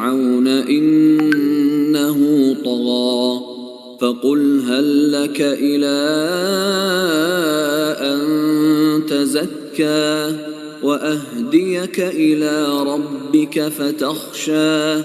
فرعون إنه طغى فقل هل لك إلى أن تزكى وأهديك إلى ربك فتخشى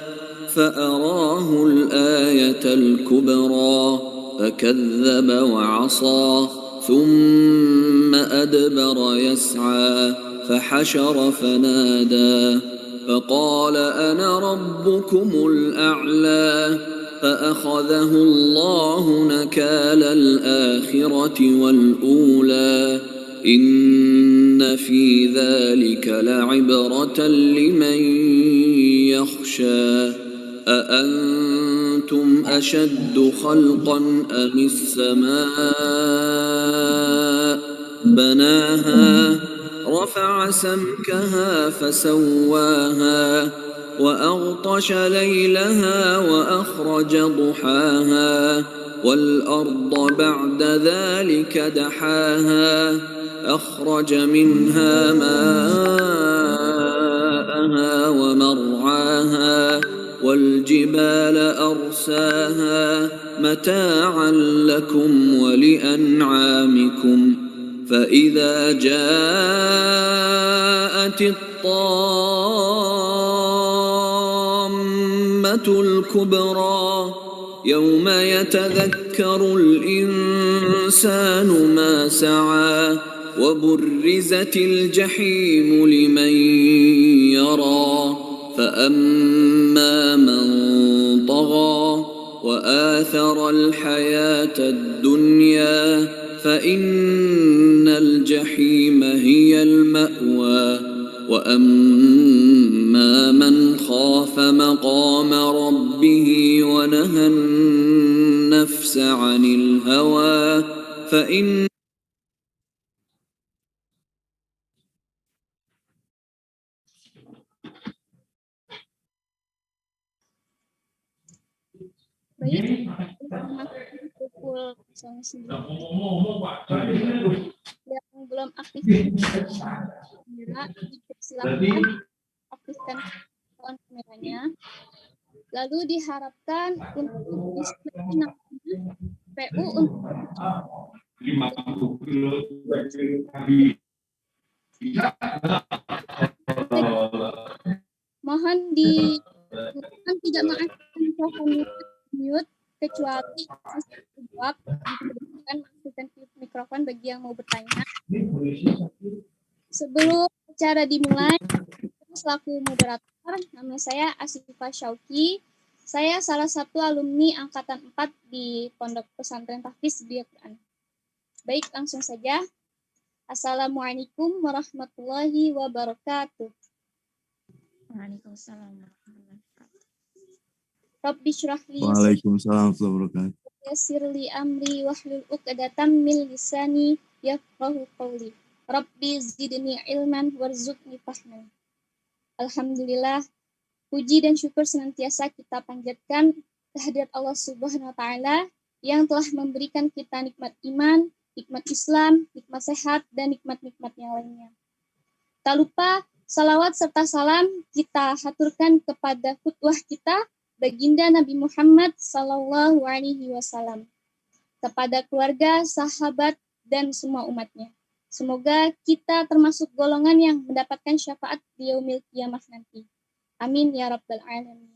فأراه الآية الكبرى فكذب وعصى ثم أدبر يسعى فحشر فنادى فقال أنا ربكم الأعلى فأخذه الله نكال الآخرة والأولى إن في ذلك لعبرة لمن يخشى أأنتم أشد خلقا أم السماء بناها رفع سمكها فسواها وأغطش ليلها وأخرج ضحاها والأرض بعد ذلك دحاها أخرج منها ماءها ومرعاها والجبال أرساها متاعا لكم ولأنعامكم فإذا جاءت الطامة الكبرى يوم يتذكر الإنسان ما سعى وبرزت الجحيم لمن يرى فأما من طغى وآثر الحياة الدنيا فإن الجحيم هي المأوى وأما من خاف مقام ربه ونهى النفس عن الهوى فإن Baik, pukul 09 yang belum aktif kamera dipersilakan aktifkan kameranya. Lalu diharapkan untuk display namanya PU untuk 50 kilo mohon di tidak mengaktifkan mikrofon mute kecuali jawab diperbolehkan mengaktifkan mikrofon bagi yang mau bertanya. Sebelum acara dimulai, selaku moderator, nama saya Asifah Syauki. Saya salah satu alumni angkatan 4 di Pondok Pesantren Tahfiz Biak Quran. Baik, langsung saja. Assalamualaikum warahmatullahi wabarakatuh. Waalaikumsalam warahmatullahi wabarakatuh. Rabbi syrah li Waalaikumsalam warahmatullahi wabarakatuh. yassir li amri wahlul 'uqdatam min lisani yafqahu qawli. Rabbi zidni ilman warzuqni fahman. Alhamdulillah, puji dan syukur senantiasa kita panjatkan kehadirat Allah Subhanahu wa taala yang telah memberikan kita nikmat iman, nikmat Islam, nikmat sehat dan nikmat-nikmat yang lainnya. Tak lupa salawat serta salam kita haturkan kepada qudwah kita Baginda Nabi Muhammad sallallahu alaihi wasallam, kepada keluarga, sahabat dan semua umatnya. Semoga kita termasuk golongan yang mendapatkan syafaat di yaumil qiyamah nanti. Amin ya rabbal alamin.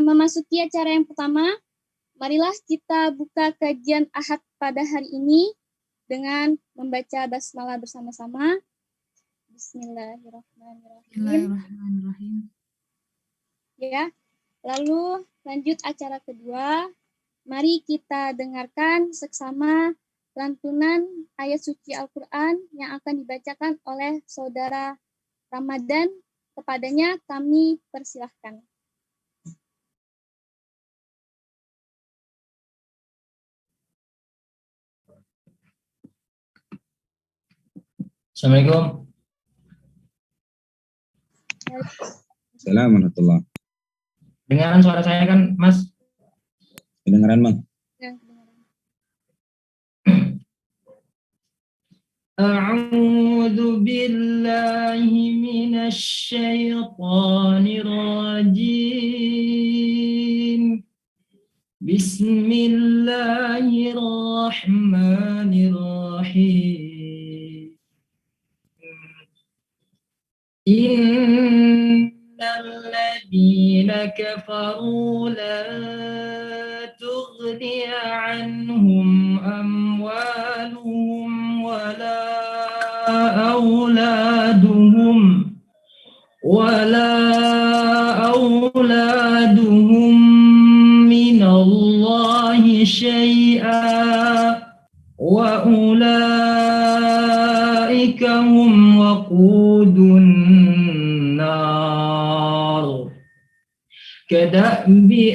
Memasuki acara yang pertama, marilah kita buka kajian Ahad pada hari ini dengan membaca basmalah bersama-sama. Bismillahirrahmanirrahim. Ya, lalu lanjut acara kedua. Mari kita dengarkan seksama lantunan ayat suci Al-Quran yang akan dibacakan oleh saudara Ramadan. Kepadanya kami persilahkan. Assalamualaikum. Assalamualaikum warahmatullahi. Dengaran suara saya kan, Mas? Kedengaran, Bang? Ya, A'udzu billahi minasy syaithanir rajim. Bismillahirrahmanirrahim. Innal ladzina kafaru la tughni anhum amwaluhum wala auladuhum minallahi syai'a wa ulaika hum waqudun nar. Kadabi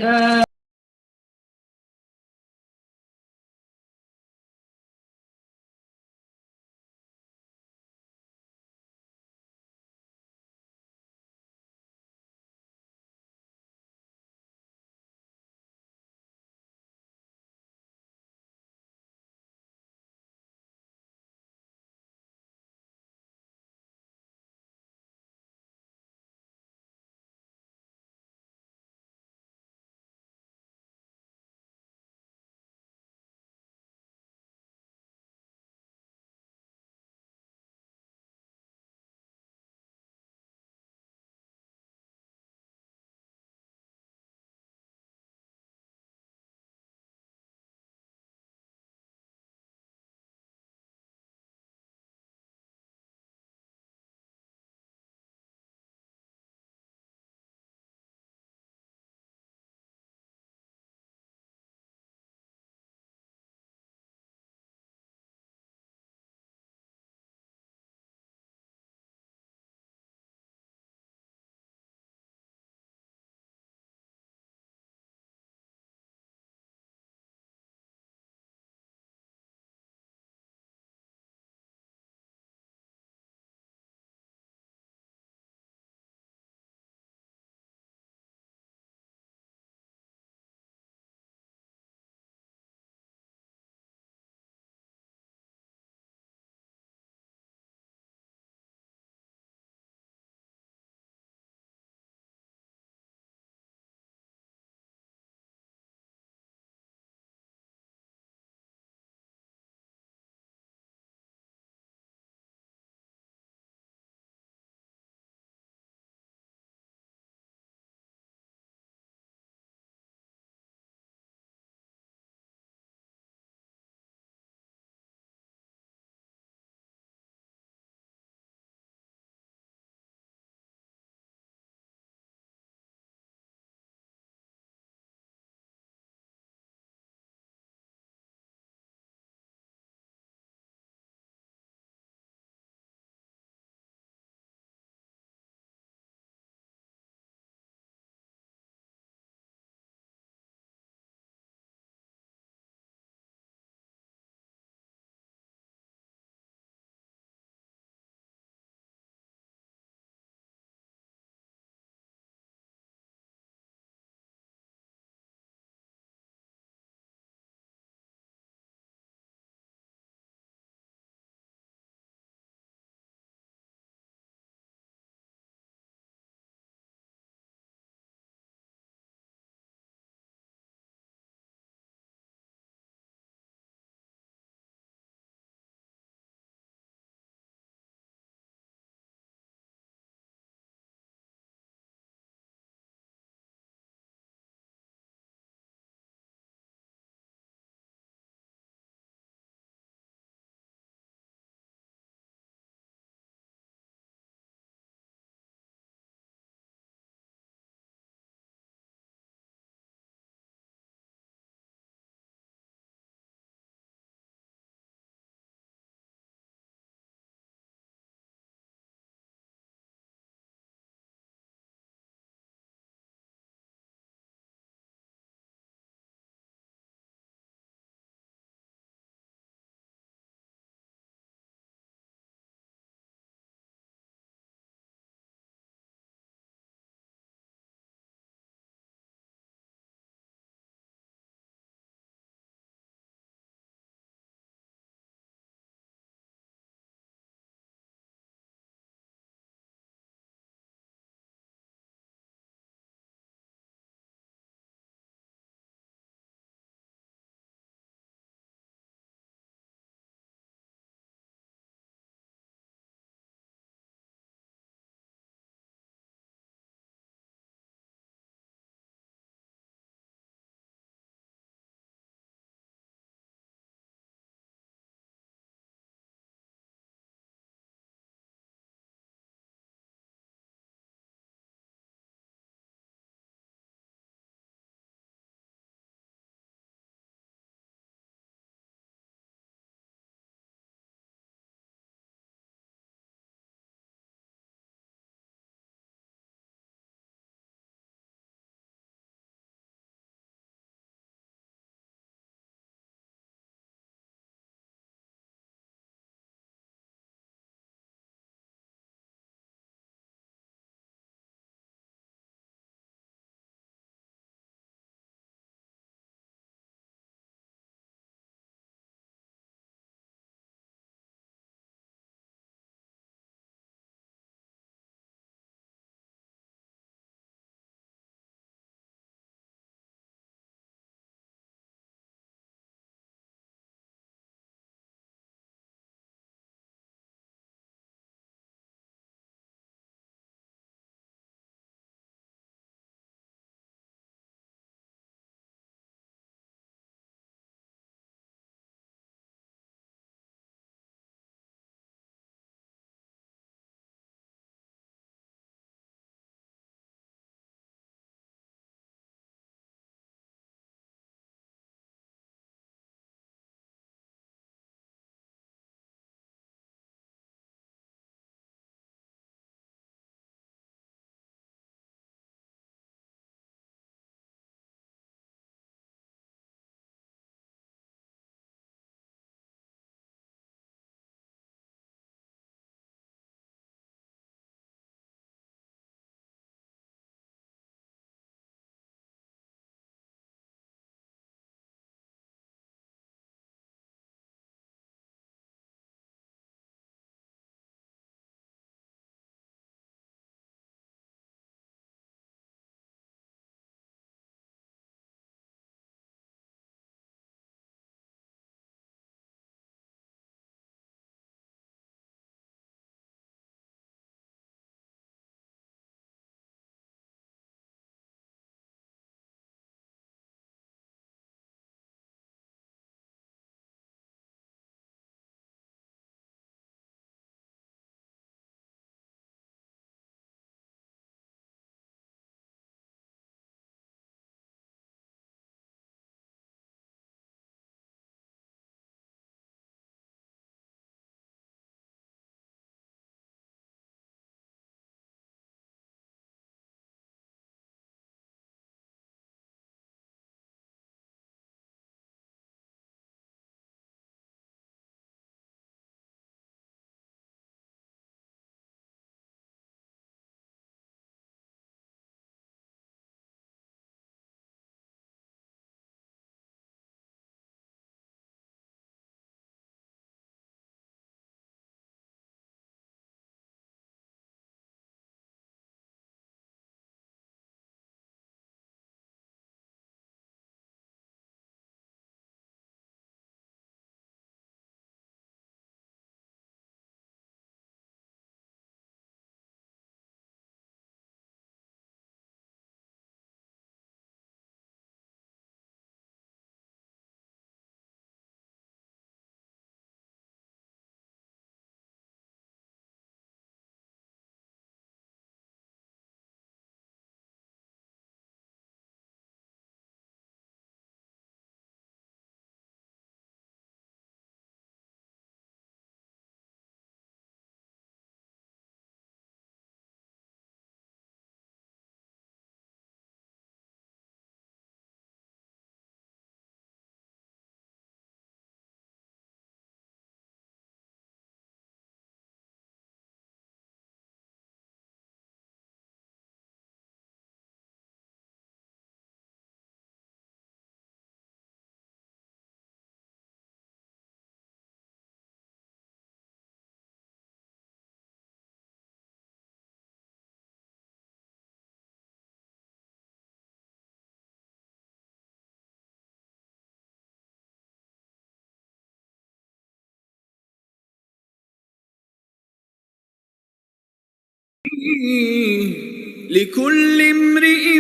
لكل امرئ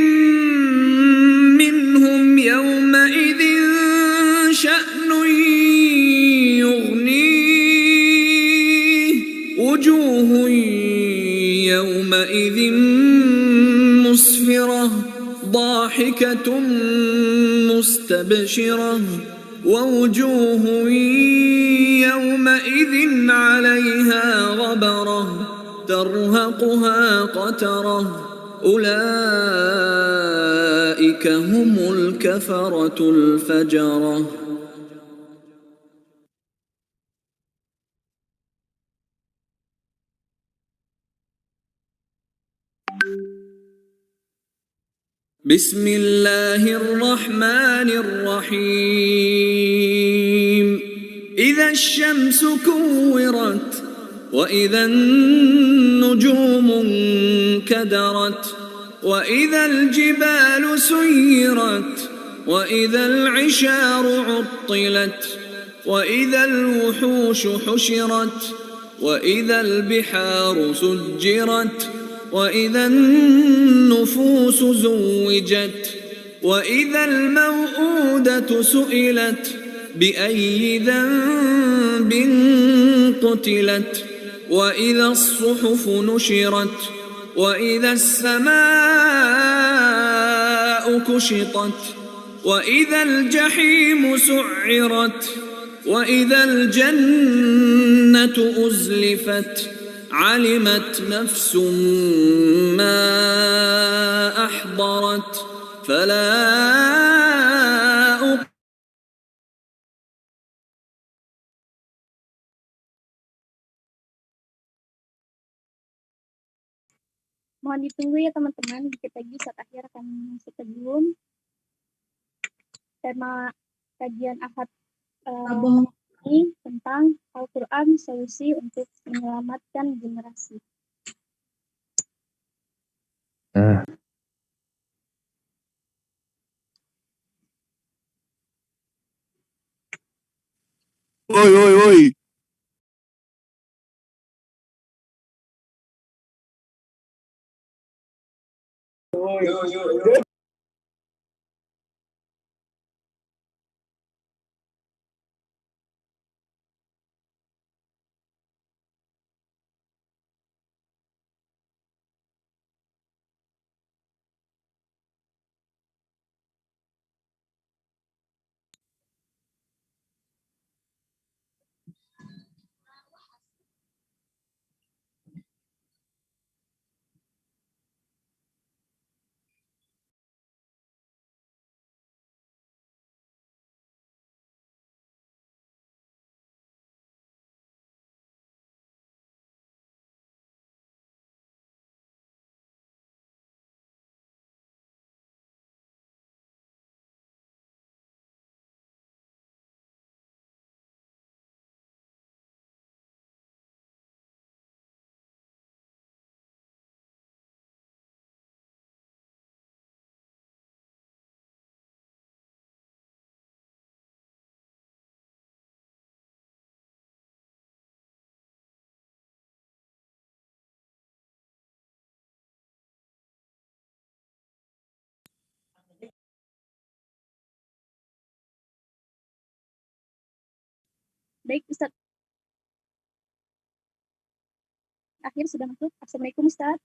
منهم يومئذ شأن يغنيه وجوه يومئذ مسفرة ضاحكة مستبشرة ووجوه يومئذ عليها غبرة ترهقها قترة أولئك هم الكفرة الفجرة. بسم الله الرحمن الرحيم إذا الشمس كورت وإذا النجوم انكدرت وإذا الجبال سيرت وإذا العشار عطلت وإذا الوحوش حشرت وإذا البحار سجرت وإذا النفوس زوجت وإذا الموءودة سئلت بأي ذنب قتلت وإذا الصحف نشرت وإذا السماء كشطت وإذا الجحيم سعرت وإذا الجنة أزلفت علمت نفس ما أحضرت فلا Mohon ditunggu ya teman-teman, dikit lagi saat akhir akan masuk ke Zoom. Tema kajian Ahad ini tentang Al-Quran, solusi untuk menyelamatkan generasi. Woi. Baik, Ustaz. Akhir sudah masuk. Assalamualaikum, Ustaz.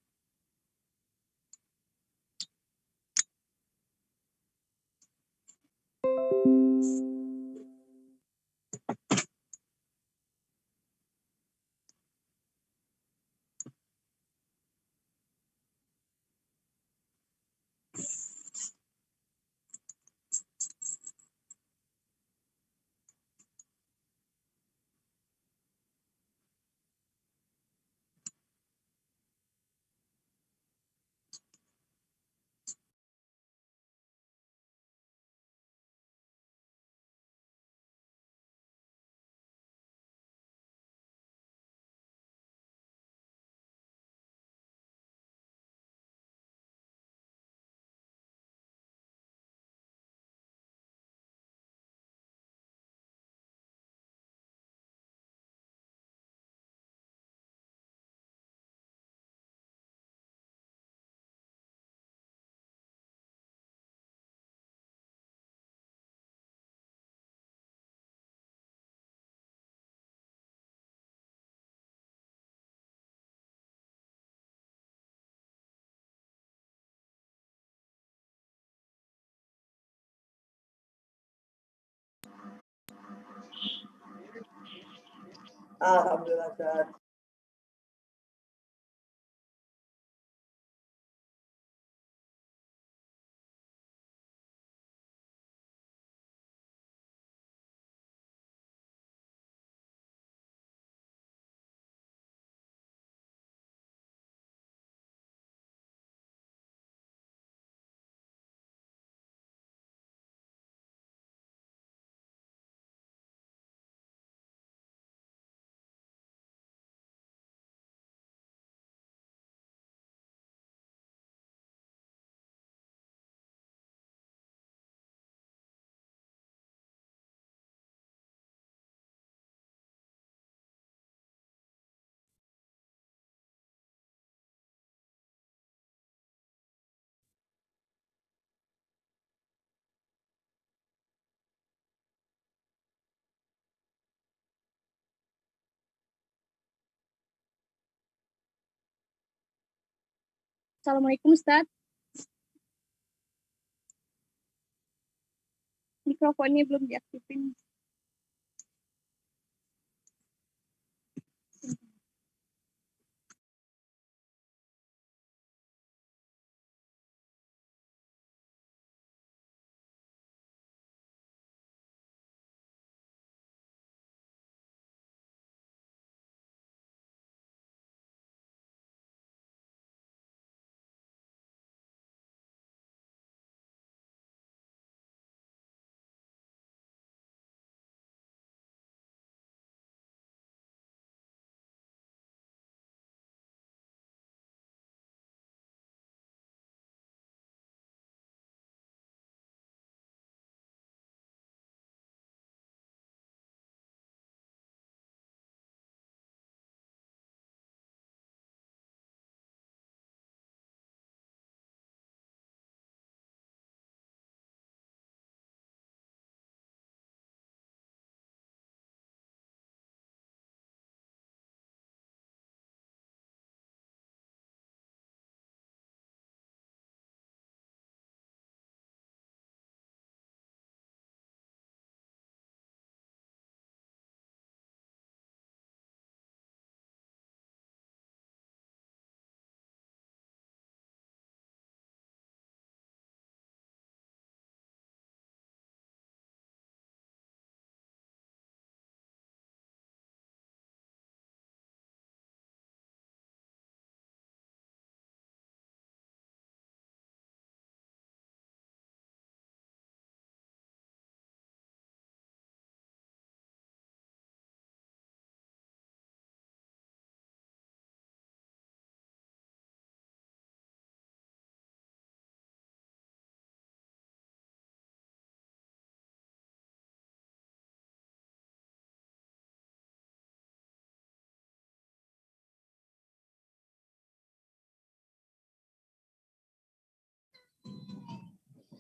Alhamdulillah sehat. Assalamualaikum Ustaz. Mikrofonnya belum diaktifin.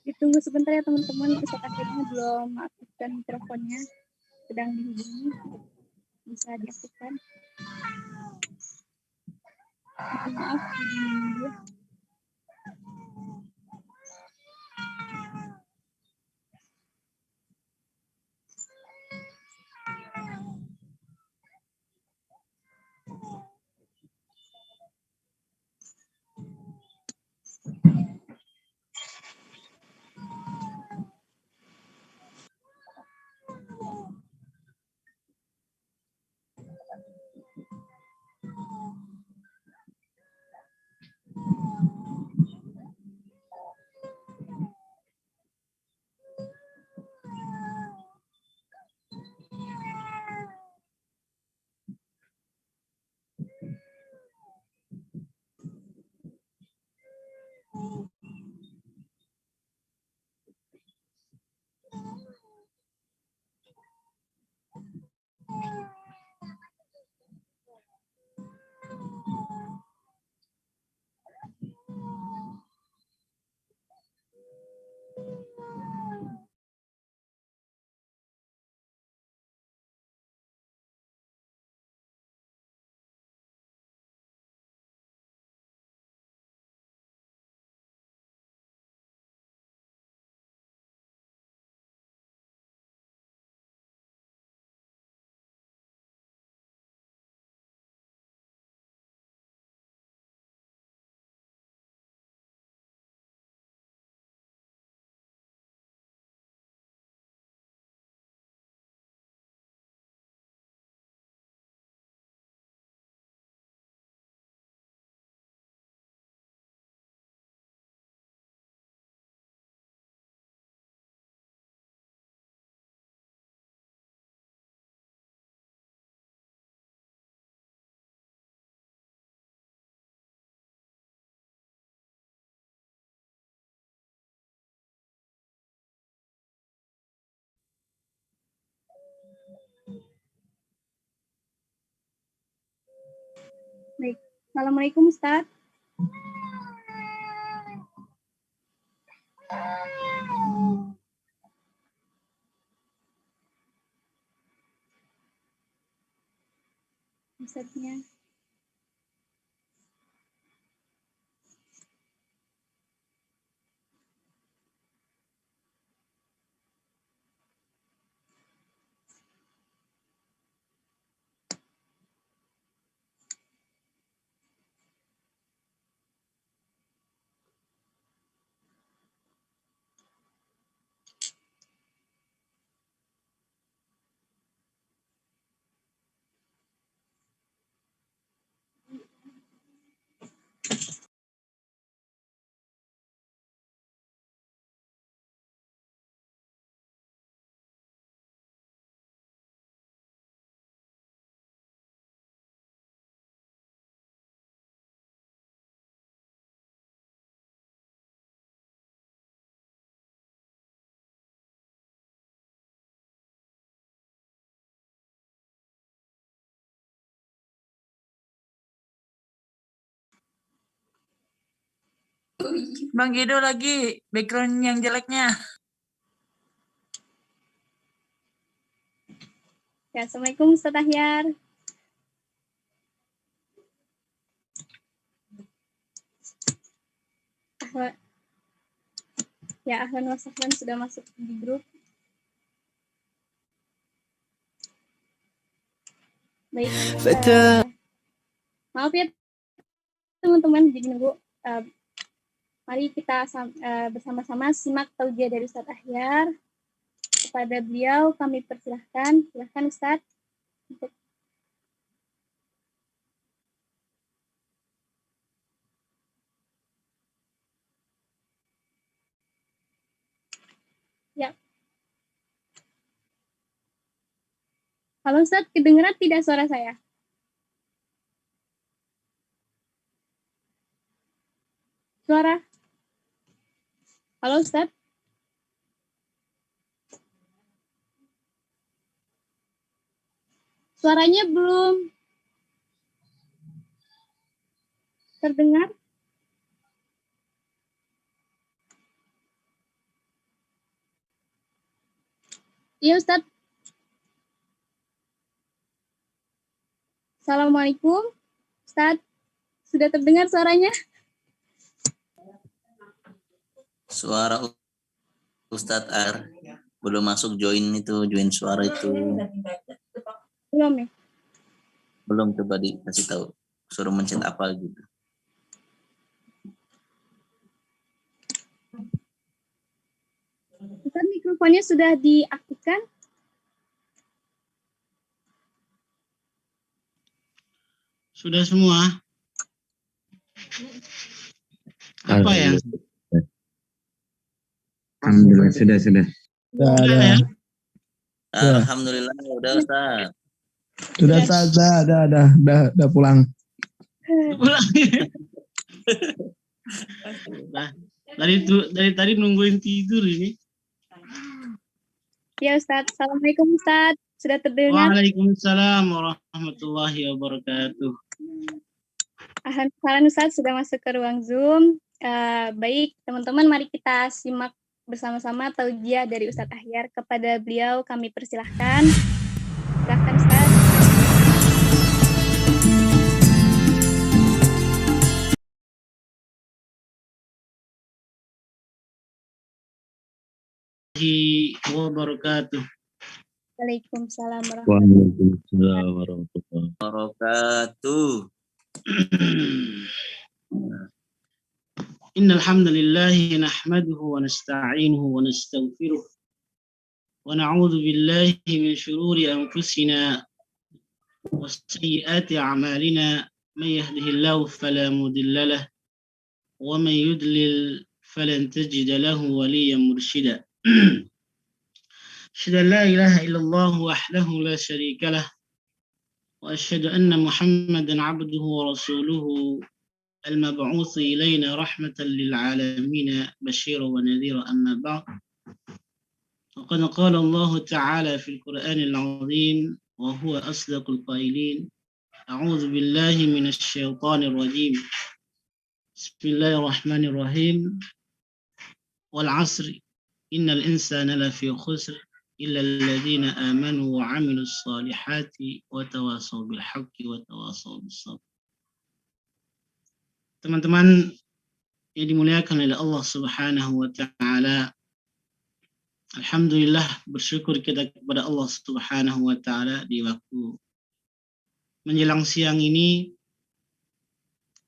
Ditunggu sebentar ya teman-teman, Ustaz akhirnya belum aktifkan mikrofonnya, sedang dihubungi, bisa diaktifkan. Mohon maaf, menunggu. Baik. Assalamualaikum Ustaz. Ustaznya. Bang Gido lagi background yang jeleknya. Ya, Assalamualaikum Ustaz Ahyar. Ya, ahlan wa sahlan sudah masuk di grup. Baik. Maaf ya teman-teman jadi nunggu. Mari kita bersama-sama simak taujiah dari Ustaz Ahyar. Kepada beliau kami persilahkan. Silahkan Ustaz. Ya. Halo Ustaz, kedengaran tidak suara saya? Suara? Halo Ustaz? Suaranya belum terdengar? Iya Ustaz. Assalamualaikum. Ustaz, sudah terdengar suaranya? Suara Ustadz Ar belum masuk join suara itu. Belum ya? Belum, coba dikasih tahu. Suruh mencet apa gitu. Ustaz, mikrofonnya sudah diaktifkan? Sudah semua. Apa yang? Alhamdulillah sudah. Ya? Alhamdulillah udah Ustaz. Sudah Ustaz, udah pulang. Nah, dari tadi nungguin tidur ini. Ya Ustaz. Assalamualaikum Ustaz. Sudah terdengar? Waalaikumsalam warahmatullahi wabarakatuh. Alhamdulillah Ustaz sudah masuk ke ruang Zoom. Baik, teman-teman mari kita simak bersama-sama taujiah dari Ustadz Ahyar. Kepada beliau kami persilahkan. Silahkan Ustaz. Wabarakatuh. Waalaikumsalam warahmatullahi Wabarakatuh. Innal hamdalillah nahmaduhu wa nasta'inuhu wa nastaghfiruh wa na'udzu billahi min shururi anfusina wa sayyiati a'malina may yahdihillahu fala mudilla lahu wa man yudlil falan tajida lahu waliyyan murshida. Asyhadu an la ilaha illallah wahdahu la syarika lah wa asyhadu anna Muhammadan 'abduhu wa rasuluhu المبعوث إلينا رحمة للعالمين بشيرا ونذيرا أما بعد وقد قال الله تعالى في القرآن العظيم وهو أصدق القائلين A'udzu billahi minasyaitonir rajim. Bismillahirrahmanirrahim. Wal 'asri innal insana lafi khusr illa alladziina aamanu wa 'amilus shalihati wa tawashaw bil haqqi wa tawashaw bis sabr. Teman-teman yang dimuliakan oleh Allah Subhanahu wa taala, alhamdulillah, bersyukur kita kepada Allah Subhanahu wa taala di waktu menjelang siang ini.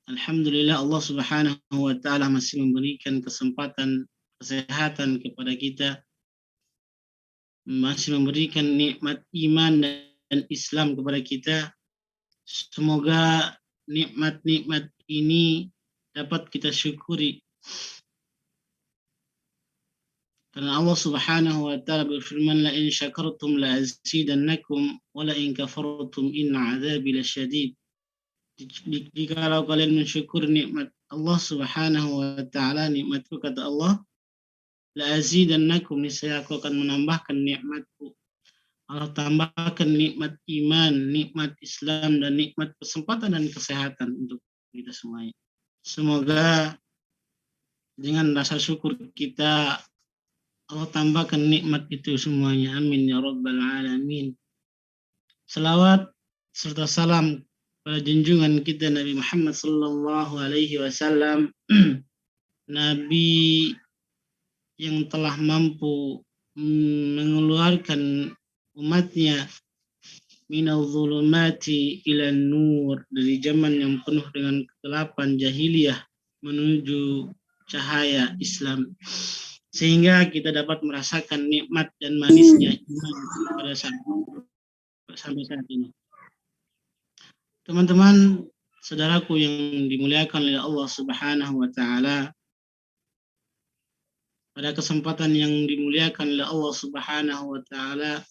Alhamdulillah, Allah Subhanahu wa taala masih memberikan kesempatan kesehatan kepada kita, masih memberikan nikmat iman dan Islam kepada kita. Semoga nikmat-nikmat ini dapat kita syukuri. Karena Allah Subhanahu wa taala berfirman, la in syakartum la azidannakum wa la in kafartum inna adzabi lasyadid. Jikalau kalian mensyukur nikmat Allah Subhanahu wa taala, nikmatku kata Allah, la azidannakum, niscaya aku akan menambahkan nikmatku. Allah tambahkan nikmat iman, nikmat Islam, dan nikmat kesempatan dan kesehatan untuk kita semuanya. Semoga dengan rasa syukur kita, Allah tambahkan nikmat itu semuanya. Amin ya rabbal alamin. Salawat serta salam pada junjungan kita Nabi Muhammad sallallahu alaihi wasallam, Nabi yang telah mampu mengeluarkan umatnya minal zulumati ila nur, dari zaman yang penuh dengan kegelapan jahiliyah menuju cahaya Islam, sehingga kita dapat merasakan nikmat dan manisnya iman pada sampai saat ini. Teman-teman, saudaraku yang dimuliakan oleh Allah Subhanahu wa taala, pada kesempatan yang dimuliakan oleh Allah Subhanahu wa taala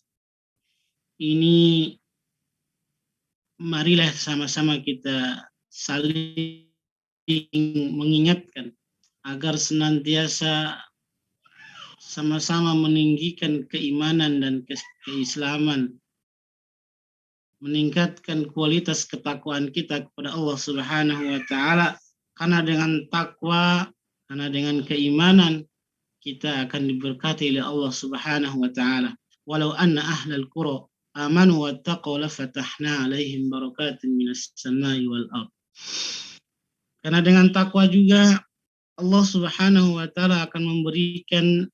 ini, marilah sama-sama kita saling mengingatkan agar senantiasa sama-sama meninggikan keimanan dan keislaman, meningkatkan kualitas ketakwaan kita kepada Allah Subhanahu wa taala, karena dengan takwa, karena dengan keimanan kita akan diberkati oleh Allah Subhanahu wa taala. Walau anna ahlal qura amanu wattaqaw lafatahna 'alaihim barakatin minas samai wal ard. Karena dengan takwa juga Allah Subhanahu wa taala akan memberikan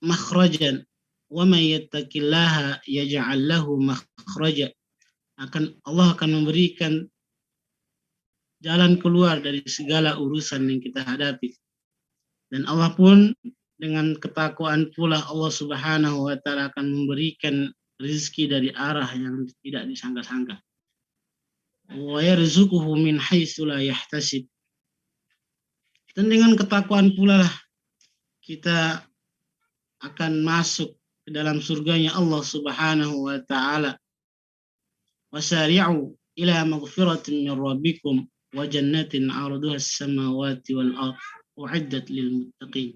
makhrajan. Wa may yattaqillaha yaj'al lahu makhraja. Allah akan memberikan jalan keluar dari segala urusan yang kita hadapi. Dan Allah pun dengan ketakwaan pula Allah Subhanahu wa taala akan memberikan rezeki dari arah yang tidak disangka-sangka. Wa yarzuquhu min haitsu la yahtasib. Dan dengan ketakwaan pula lah kita akan masuk ke dalam surganya Allah Subhanahu wa taala. Wasari'u ila maghfiratin min rabbikum wa jannatin 'arduha as-samawati wal ard u'iddat lil muttaqin.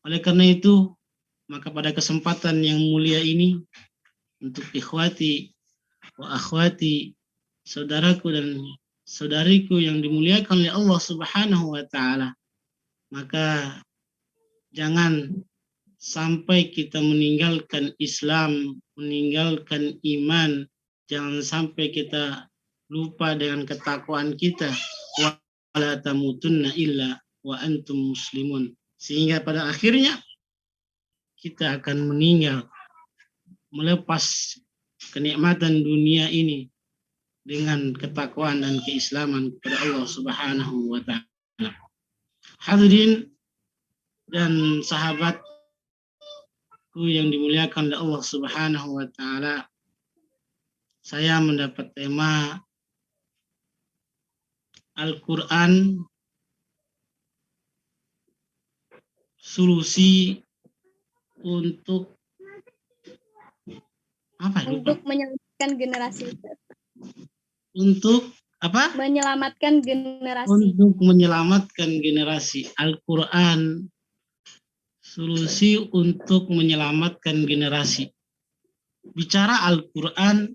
Oleh karena itu, maka pada kesempatan yang mulia ini, untuk ikhwati wa akhwati, saudaraku dan saudariku yang dimuliakan oleh Allah Subhanahu wa taala, maka jangan sampai kita meninggalkan Islam, meninggalkan iman, jangan sampai kita lupa dengan ketakwaan kita. Wala tamutunna illa wa antum muslimun. Sehingga pada akhirnya kita akan meninggal, melepas kenikmatan dunia ini dengan ketakwaan dan keislaman kepada Allah Subhanahu wa taala. Hadirin dan sahabatku yang dimuliakan oleh Allah Subhanahu wa taala, saya mendapat tema Al-Quran solusi untuk apa? Untuk menyelamatkan generasi. Untuk apa? Menyelamatkan generasi. Untuk menyelamatkan generasi. Al-Quran solusi untuk menyelamatkan generasi. Bicara Al-Quran,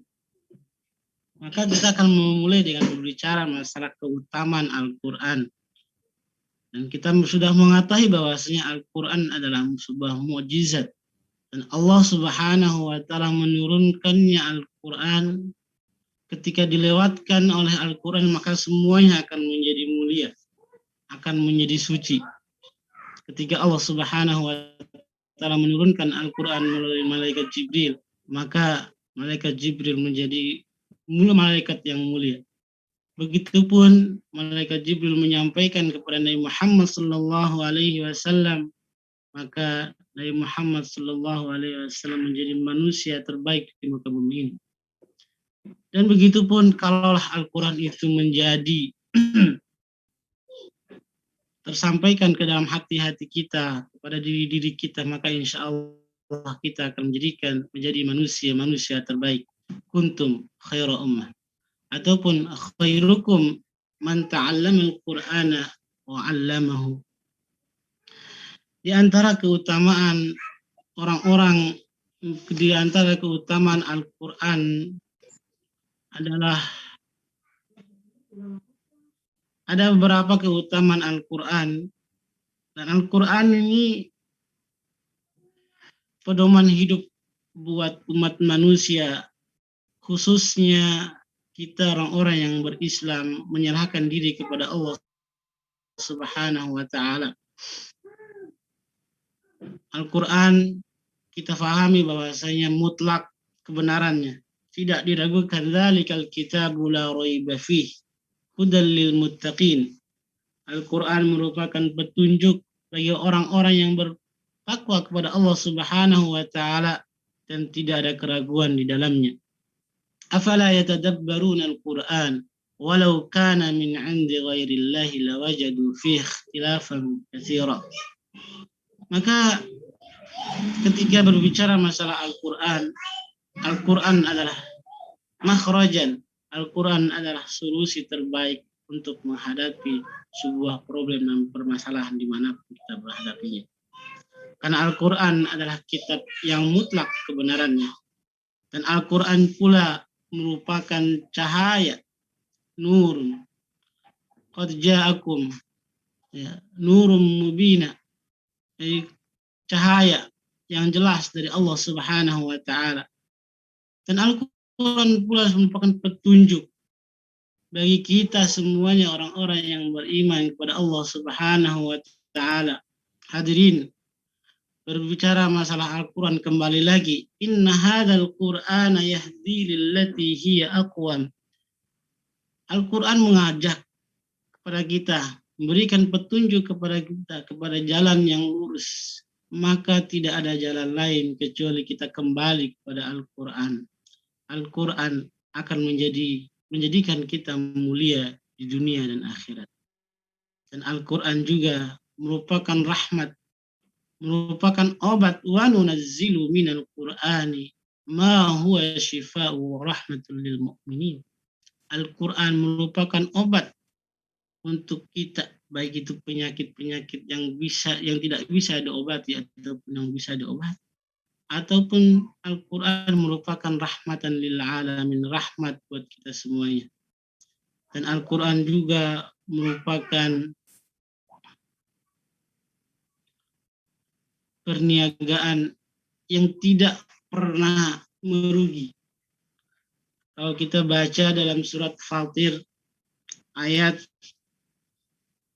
Maka kita akan memulai dengan berbicara masalah keutamaan Al-Quran. Dan kita sudah mengetahui bahwasanya Al-Quran adalah sebuah mukjizat. Dan Allah Subhanahu wa Ta'ala menurunkannya Al-Quran. Ketika dilewatkan oleh Al-Quran, maka semuanya akan menjadi mulia, akan menjadi suci. Ketika Allah Subhanahu wa Ta'ala menurunkan Al-Quran melalui malaikat Jibril, maka malaikat Jibril menjadi malaikat yang mulia. Begitupun malaikat Jibril menyampaikan kepada Nabi Muhammad sallallahu alaihi wasallam, maka Nabi Muhammad sallallahu alaihi wasallam menjadi manusia terbaik di muka bumi ini. Dan begitupun kalaulah Al-Quran itu menjadi tersampaikan ke dalam hati-hati kita, kepada diri-diri kita, maka insya Allah kita akan menjadi manusia terbaik. Kuntum khaira ummah, ataupun khairukum man ta'allama al-Qur'ana wa 'allamahu. Di antara keutamaan orang-orang, di antara keutamaan Al-Quran adalah ada beberapa keutamaan Al-Quran, dan Al-Quran ini pedoman hidup buat umat manusia, khususnya kita orang-orang yang berislam, menyerahkan diri kepada Allah Subhanahu wa Ta'ala. Al-Quran kita fahami bahwasanya mutlak kebenarannya, tidak diragukan. Dzalikal kitabu la raiba fih hudal lil muttaqin. Al-Quran merupakan petunjuk bagi orang-orang yang bertakwa kepada Allah Subhanahu wa Ta'ala dan tidak ada keraguan di dalamnya. Afala yatadabbaruna al-Quran walau kana min 'indi ghairillahi lawajadu fihi ikhtilafan katsira. Maka ketika berbicara masalah Al-Quran, Al-Quran adalah makhrajan, Al-Quran adalah solusi terbaik untuk menghadapi sebuah problem dan permasalahan dimanapun kita berhadapinya. Karena Al-Quran adalah kitab yang mutlak kebenarannya. Dan Al-Quran pula merupakan cahaya, nurun. Qad ja'akum nurun mubina. Jadi cahaya yang jelas dari Allah Subhanahu wa Ta'ala. Dan Al-Quran pula merupakan petunjuk bagi kita semuanya, orang-orang yang beriman kepada Allah Subhanahu wa Ta'ala. Hadirin, berbicara masalah Al-Quran kembali lagi, inna hadzal Qur'ana yahdi lillati hiya aqwam. Al-Quran mengajak kepada kita, memberikan petunjuk kepada kita kepada jalan yang lurus. Maka tidak ada jalan lain kecuali kita kembali kepada Al-Quran. Al-Quran akan menjadikan kita mulia di dunia dan akhirat. Dan Al-Quran juga merupakan rahmat, merupakan obat. Wa nunazzilu minal Qur'ani ma huwa shifaa'u wa rahmatul lil mu'minin. Al-Quran merupakan obat untuk kita, baik itu penyakit-penyakit yang tidak bisa diobati ataupun yang bisa diobati, ataupun Al-Quran merupakan rahmatan lil alamin, rahmat buat kita semuanya. Dan Al-Quran juga merupakan perniagaan yang tidak pernah merugi. Kalau kita baca dalam surat Fatir ayat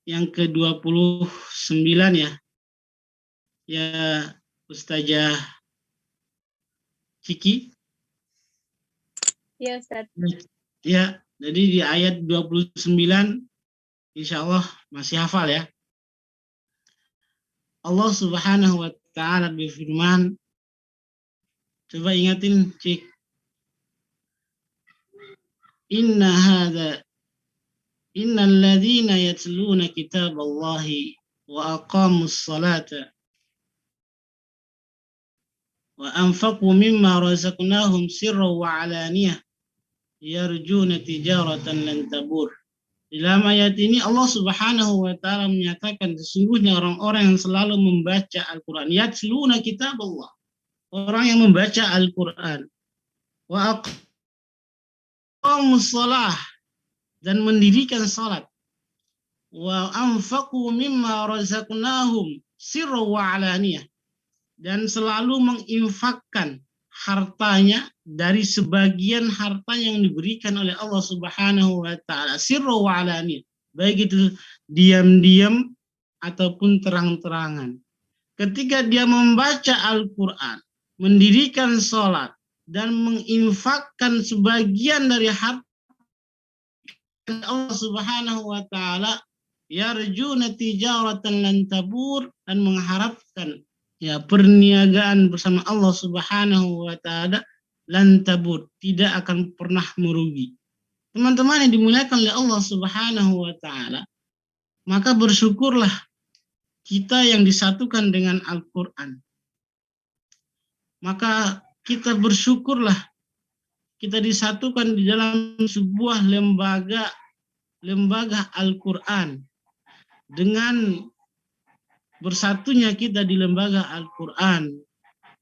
yang ke-29 ya Ustazah Ciki. Ya Ustaz. Ya, jadi di ayat 29 insya Allah masih hafal ya. Allah Subhanahu wa Ta'ala berfirman, coba ingatin Cik. Innal ladzina yatluna kitaballahi wa aqamus salata wa anfaqu mimma razaqnahum sirran wa alaniyah yarjuna tijaratan lan tabur. Di dalam ayat ini Allah Subhanahu wa Ta'ala menyatakan sesungguhnya orang-orang yang selalu membaca Al-Quran, yatluna kitaballah, orang yang membaca Al-Quran, wa shalah dan mendirikan salat, wa anfaqu mimma razaqnahum sirra wa alaniyah, dan selalu menginfakkan hartanya dari sebagian harta yang diberikan oleh Allah Subhanahu wa taala, sirra wa alaniyah, baik itu diam-diam ataupun terang-terangan. Ketika dia membaca Al-Qur'an, mendirikan salat dan menginfakkan sebagian dari harta Allah Subhanahu wa taala, yarjuna tijaratan lan tabur, dan mengharapkan perniagaan bersama Allah Subhanahu wa taala lan tabur, tidak akan pernah merugi. Teman-teman yang dimuliakan oleh Allah Subhanahu wa taala, maka bersyukurlah kita yang disatukan dengan Al-Qur'an. Maka kita bersyukurlah kita disatukan di dalam sebuah lembaga Al-Qur'an. Dengan bersatunya kita di lembaga Al-Qur'an,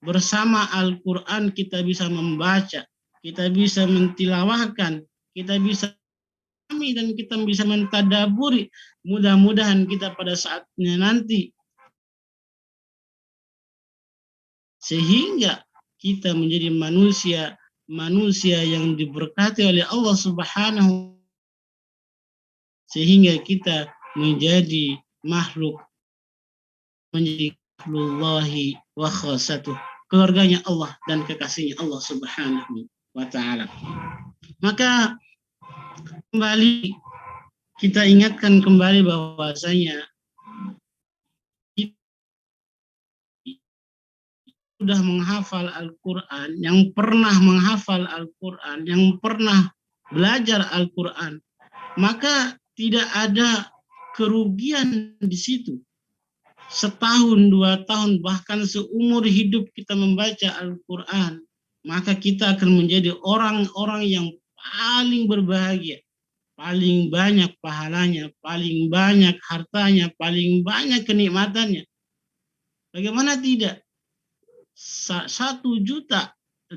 bersama Al-Qur'an kita bisa membaca, kita bisa mentilawahkan, kita bisa dan kita bisa mentadaburi. Mudah-mudahan kita pada saatnya nanti sehingga kita menjadi manusia yang diberkati oleh Allah Subhanahu, sehingga kita menjadi makhluk, menjadi Allahi wa khasatuh, keluarganya Allah dan kekasihnya Allah Subhanahu wa ta'ala. Maka kembali kita ingatkan kembali bahwasanya kita sudah menghafal Al-Quran, yang pernah menghafal Al-Quran, yang pernah belajar Al-Quran, maka tidak ada kerugian di situ. Setahun, 2 tahun, bahkan seumur hidup kita membaca Al-Quran, maka kita akan menjadi orang-orang yang paling berbahagia, paling banyak pahalanya, paling banyak hartanya, paling banyak kenikmatannya. Bagaimana tidak? 1.027.000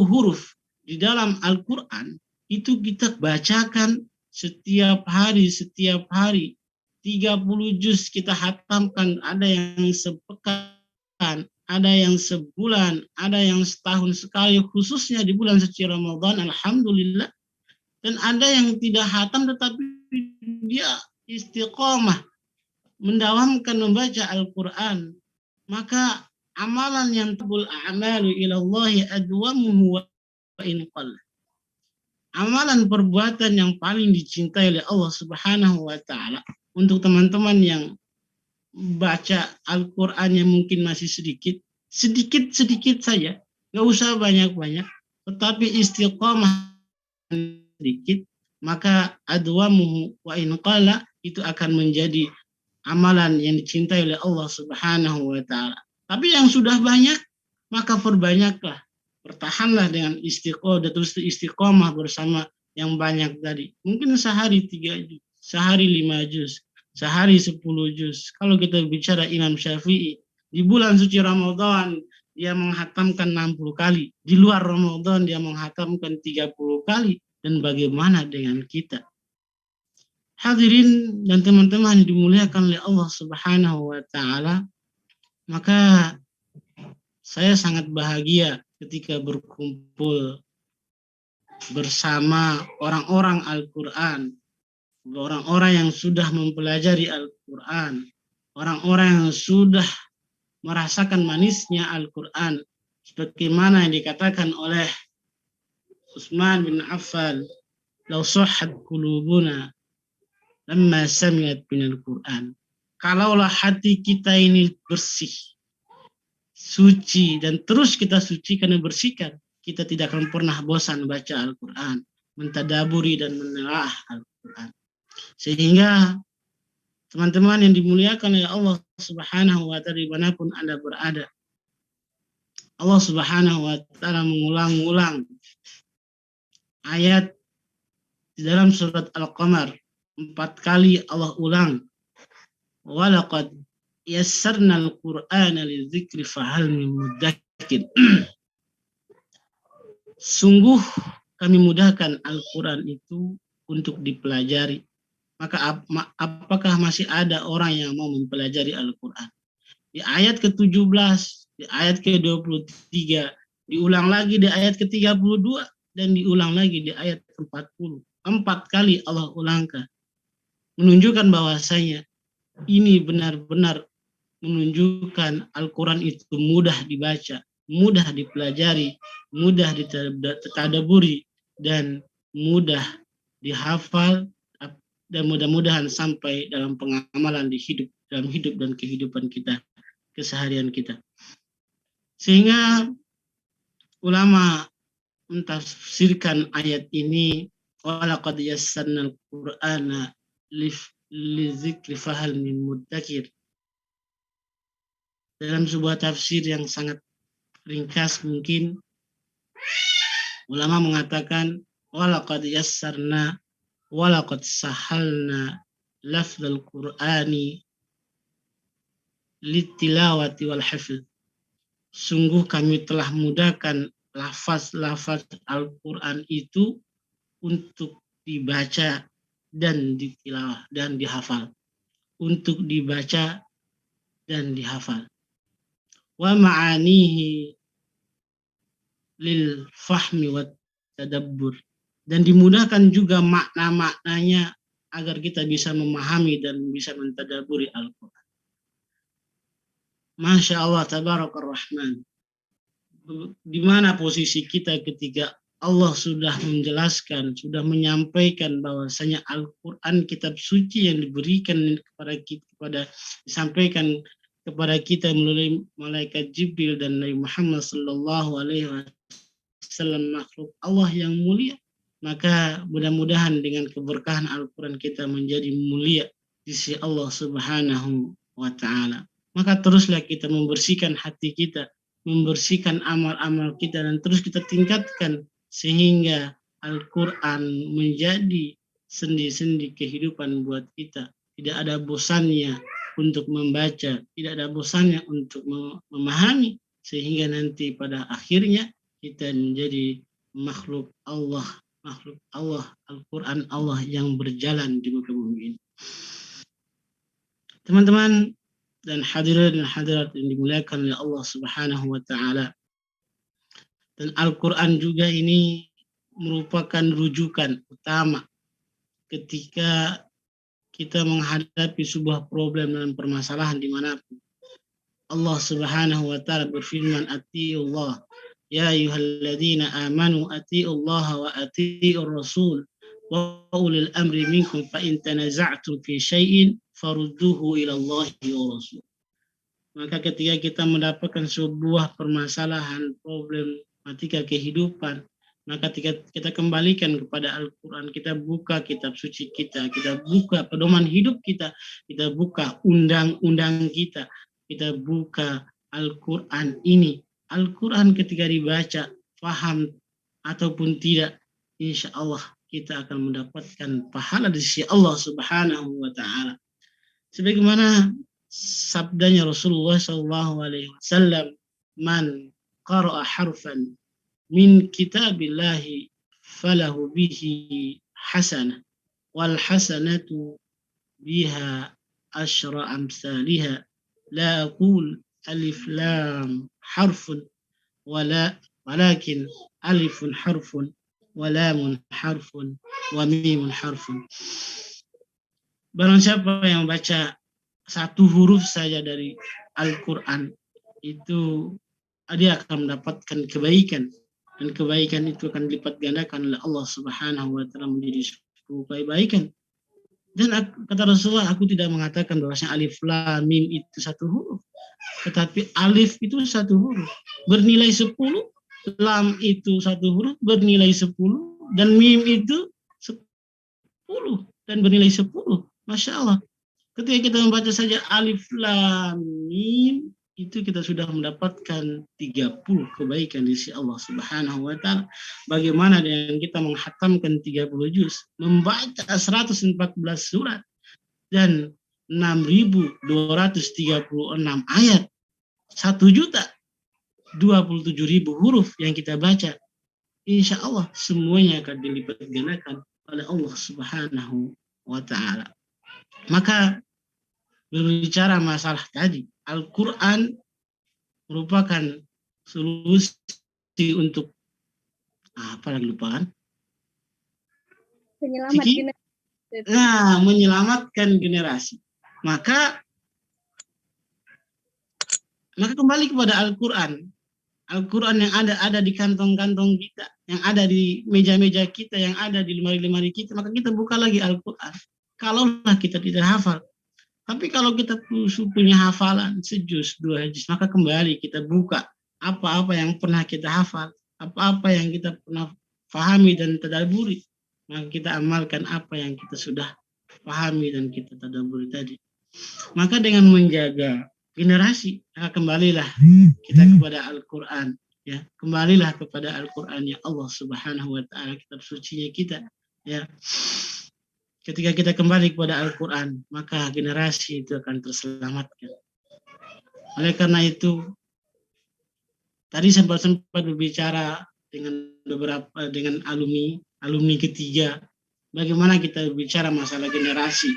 huruf di dalam Al-Quran itu kita bacakan setiap hari, 30 juz kita hatamkan, ada yang sepekan, ada yang sebulan, ada yang setahun sekali, khususnya di bulan suci Ramadan, alhamdulillah. Dan ada yang tidak hatam tetapi dia istiqomah mendawamkan membaca Al-Quran. Maka amalan yang tabul a'malu ilallahi adwamuhu wa in qalla. Amalan perbuatan yang paling dicintai oleh Allah Subhanahu wa ta'ala untuk teman-teman yang baca Al-Quran yang mungkin masih sedikit saja, nggak usah banyak-banyak, tetapi istiqomah sedikit, maka adwamuhu wa in qalla itu akan menjadi amalan yang dicintai oleh Allah Subhanahu wa ta'ala. Tapi yang sudah banyak, maka perbanyaklah, bertahanlah dengan istiqomah bersama yang banyak tadi. Mungkin sehari 3 juz, sehari 5 juz, sehari 10 juz. Kalau kita bicara Imam Syafi'i, di bulan suci Ramadan dia menghatamkan 60 kali, di luar Ramadan dia menghatamkan 30 kali. Dan bagaimana dengan kita? Hadirin dan teman-teman dimuliakan oleh Allah Subhanahu wa ta'ala, maka saya sangat bahagia ketika berkumpul bersama orang-orang Al-Quran, orang-orang yang sudah mempelajari Al-Quran, orang-orang yang sudah merasakan manisnya Al-Quran, sebagaimana yang dikatakan oleh Utsman bin Affan, "Lau sahhat qulubuna lamma sami'at minal Qur'an." Kalaulah hati kita ini bersih, suci, dan terus kita sucikan dan bersihkan, kita tidak akan pernah bosan baca Al-Quran, mentadaburi dan menelaah Al-Quran. Sehingga teman-teman yang dimuliakan oleh Allah Subhanahu wa ta'ala dimanapun Anda berada, Allah Subhanahu wa ta'ala mengulang-ulang ayat di dalam surat Al-Qamar 4 kali Allah ulang. Walaqad yassarna al-Qur'ana lidzikri fahal min muddakir. Sungguh kami mudahkan Al-Quran itu untuk dipelajari. Maka apakah masih ada orang yang mau mempelajari Al-Quran? Di ayat ke-17, di ayat ke-23, diulang lagi di ayat ke-32, dan diulang lagi di ayat ke-40. 4 kali Allah ulangkan. Menunjukkan bahwasanya ini benar-benar menunjukkan Al-Quran itu mudah dibaca, mudah dipelajari, mudah ditadaburi, dan mudah dihafal, dan mudah-mudahan sampai dalam pengamalan dalam hidup dan kehidupan kita, keseharian kita. Sehingga ulama mentafsirkan ayat ini, walaqad yassarnal Qur'ana lizikri fahal min muddakir. Dalam sebuah tafsir yang sangat ringkas mungkin, ulama mengatakan walaqad yassarna walaqad sahalna lafzal Qur'ani litilawati wal hifz. Sungguh kami telah mudahkan lafaz-lafaz Al-Quran itu untuk dibaca dan ditilawah dan dihafal. Untuk dibaca dan dihafal. Wa ma'anihi lil fahmi wa tadabbur. Dan dimudahkan juga makna-maknanya agar kita bisa memahami dan bisa mentadaburi Al-Quran. Masya Allah, tabarakar rahman. Di mana posisi kita ketika Allah sudah menjelaskan, sudah menyampaikan bahwasanya Al-Quran kitab suci yang diberikan disampaikan kepada kita melalui malaikat Jibril dan Nabi Muhammad sallallahu alaihi wasallam, makhluk Allah yang mulia. Maka mudah-mudahan dengan keberkahan Al-Quran kita menjadi mulia di sisi Allah Subhanahu wa ta'ala. Maka teruslah kita membersihkan hati kita, membersihkan amal-amal kita, dan terus kita tingkatkan sehingga Al-Quran menjadi sendi-sendi kehidupan buat kita. Tidak ada bosannya untuk membaca, tidak ada bosannya untuk memahami, sehingga nanti pada akhirnya kita menjadi makhluk Allah, Al-Quran Allah yang berjalan di muka bumi ini. Teman-teman dan hadirin dan hadirat yang dimuliakan oleh Allah Subhanahu wa ta'ala. Dan Al-Quran juga ini merupakan rujukan utama ketika kita menghadapi sebuah problem dan permasalahan dimanapun. Allah Subhanahu wa ta'ala berfirman, Ati'ullah, ya ayyuhalladzina amanu ati'ullaha wa ati'ur rasul wa ulil amri minkum fa in tanaza'tum fi syai'in farudduhu ila Allahi wa rasul. Maka ketika kita mendapatkan sebuah permasalahan, problematika kehidupan, maka kita kembalikan kepada Al-Quran, kita buka kitab suci kita buka pedoman hidup kita buka undang-undang kita buka Al-Quran ini. Al-Quran ketika dibaca, faham ataupun tidak, insya Allah kita akan mendapatkan pahala di sisi Allah Subhanahu wa ta'ala. Sebagaimana sabdanya Rasulullah SAW, man qara'a harfan min kitabillahi falahu bihi hasanah wal hasanatu biha asyra amsalihha la aqul alif lam harfun walakin alifun harfun wa lamun harfun wa mimun harfun. Barang siapa yang baca satu huruf saja dari Al-Quran, itu dia akan mendapatkan kebaikan, dan kebaikan itu akan dilipat gandakan oleh Allah Subhanahu wa ta'ala menjadi 10 kebaikan. Dan kata Rasulullah, aku tidak mengatakan bahwasanya alif lam mim itu satu huruf, tetapi alif itu satu huruf bernilai 10, lam itu satu huruf bernilai 10, dan mim itu 10 dan bernilai 10. Masya Allah. Ketika kita membaca saja alif lam mim, itu kita sudah mendapatkan 30 kebaikan di sisi Allah Subhanahu wa ta'ala. Bagaimana dengan kita menghatamkan 30 juz, membaca 114 surat dan 6.236 ayat, 1.027.000 huruf yang kita baca. insya Allah semuanya akan dilipat gandakan oleh Allah Subhanahu wa Ta'ala. Maka berbicara masalah tadi, Al-Quran merupakan solusi untuk apa lagi lupa kan? Penyelamat Ciki? generasi. Nah, menyelamatkan generasi. Maka kembali kepada Al-Quran. Al-Quran yang ada di kantong-kantong kita, yang ada di meja-meja kita, yang ada di lemari-lemari kita, maka kita buka lagi Al-Quran. Kalaulah kita tidak hafal. Tapi kalau kita punya hafalan sejuz, 2 juz, maka kembali kita buka apa-apa yang pernah kita hafal, apa-apa yang kita pernah pahami dan tadabburi, maka kita amalkan apa yang kita sudah pahami dan kita tadabburi tadi. Maka dengan menjaga generasi, maka kembalilah kita kepada Al-Quran, ya, kembalilah kepada Al-Quran ya Allah Subhanahu wa Ta'ala, kitab sucinya kita, ya. Ketika kita kembali kepada Al-Quran, maka generasi itu akan terselamatkan. Oleh karena itu, tadi sempat berbicara dengan alumni ketiga, bagaimana kita berbicara masalah generasi.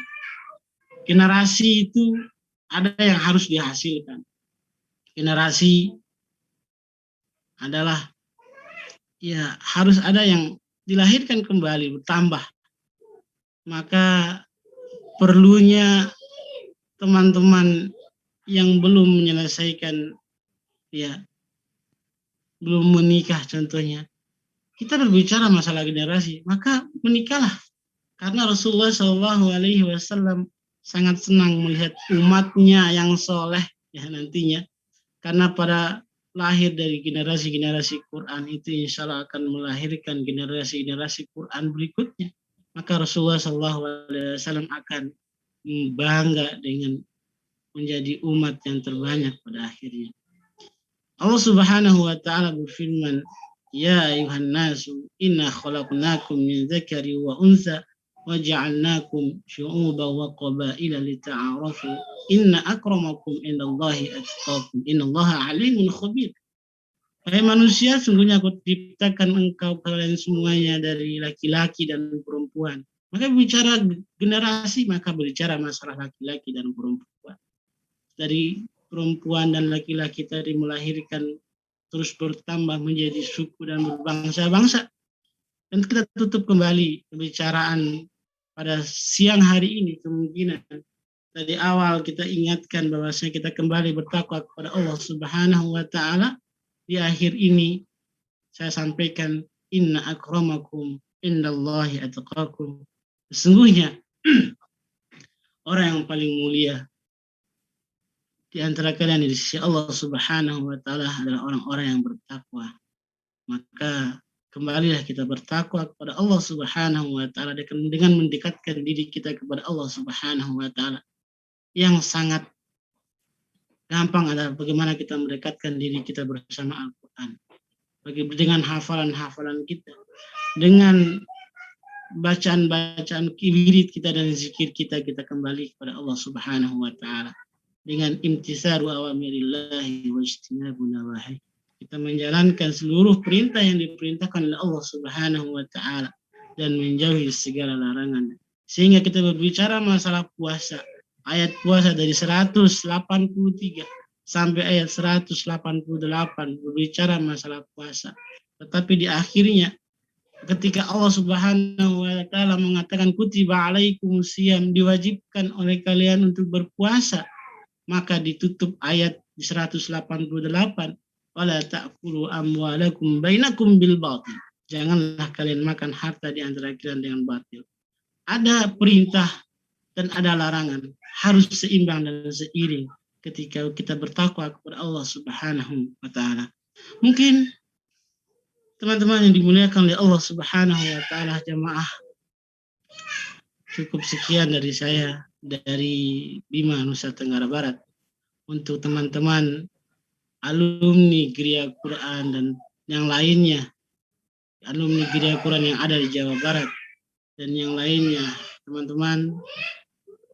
Generasi itu ada yang harus dihasilkan. Generasi adalah ya harus ada yang dilahirkan kembali, bertambah. Maka perlunya teman-teman yang belum menyelesaikan, ya belum menikah contohnya, kita berbicara masalah generasi, maka menikahlah. Karena Rasulullah SAW sangat senang melihat umatnya yang soleh ya nantinya. Karena pada lahir dari generasi-generasi Quran itu insya Allah akan melahirkan generasi-generasi Quran berikutnya. Maka Rasulullah SAW akan bangga dengan menjadi umat yang terbanyak pada akhirnya. Allah Subhanahu wa Ta'ala berfirman, "Ya ayuhan nasu, inna khalaqnakum min dzakari wa untha wa ja'alnakum syu'uban wa qabaila lita'arafu inna akramakum indallahi atqakum innallaha alimun khabir." Hai manusia, sungguhnya aku ciptakan engkau kalian semuanya dari laki-laki dan perempuan. Maka bicara generasi, maka berbicara masalah laki-laki dan perempuan. Dari perempuan dan laki-laki tadi melahirkan terus bertambah menjadi suku dan berbangsa-bangsa. Dan kita tutup kembali pembicaraan pada siang hari ini, kemungkinan dari awal kita ingatkan bahwasanya kita kembali bertakwa kepada Allah Subhanahu wa Ta'ala. Di akhir ini saya sampaikan, inna akramakum indallahi atqakum. Sesungguhnya orang yang paling mulia di antara kalian di sisi Allah Subhanahu wa Ta'ala adalah orang-orang yang bertakwa. Maka kembalilah kita bertakwa kepada Allah Subhanahu wa Ta'ala dengan mendekatkan diri kita kepada Allah Subhanahu wa Ta'ala. Yang sangat gampang adalah bagaimana kita mendekatkan diri kita bersama Al-Quran. Dengan hafalan-hafalan kita, dengan bacaan-bacaan wirid kita dan zikir kita kembali kepada Allah Subhanahu wa Ta'ala. Dengan imtisaru awamirillahi wa ijtinabu nawahi. Kita menjalankan seluruh perintah yang diperintahkan oleh Allah Subhanahu wa Ta'ala dan menjauhi segala larangan. Sehingga kita berbicara masalah puasa. Ayat puasa dari 183 sampai ayat 188 berbicara masalah puasa. Tetapi di akhirnya ketika Allah Subhanahu wa Ta'ala mengatakan kutiba alaikumusiyam, diwajibkan oleh kalian untuk berpuasa, maka ditutup ayat di 188, wala ta'kulu amwalakum bainakum bil batil. Janganlah kalian makan harta di antara kalian dengan batil. Ada perintah dan ada larangan, harus seimbang dan seiring ketika kita bertakwa kepada Allah Subhanahu wa Ta'ala. Mungkin teman-teman yang dimuliakan oleh Allah Subhanahu wa Ta'ala, jamaah, cukup sekian dari saya dari Bima Nusa Tenggara Barat. Untuk teman-teman alumni Geria Quran dan yang lainnya, alumni Geria Quran yang ada di Jawa Barat dan yang lainnya, teman-teman,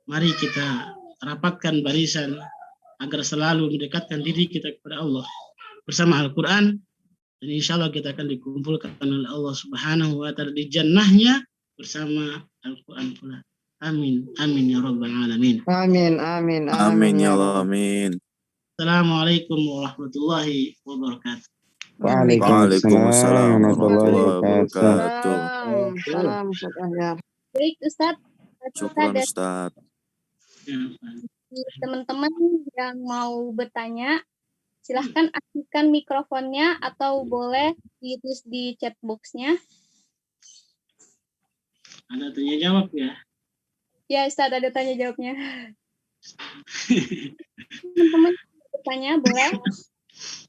mari kita rapatkan barisan agar selalu mendekatkan diri kita kepada Allah bersama Al-Quran Dan insya Allah kita akan dikumpulkan oleh Allah Subhanahu wa Ta'ala di jannahnya bersama Al-Quran pula. Amin, amin ya Rabbal Alamin. Amin, amin, Amin ya Allah, amin. Assalamualaikum warahmatullahi wabarakatuh. Waalaikumsalam warahmatullahi wabarakatuh. Salam Ustaz Ahyar. Baik Ustadz, Syukran ada Ustaz. teman-teman yang mau bertanya, silahkan aktifkan mikrofonnya atau boleh ditulis di chat box-nya. Ada tanya jawab ya. Ya Ustadz, ada tanya jawabnya. Teman-teman bertanya boleh.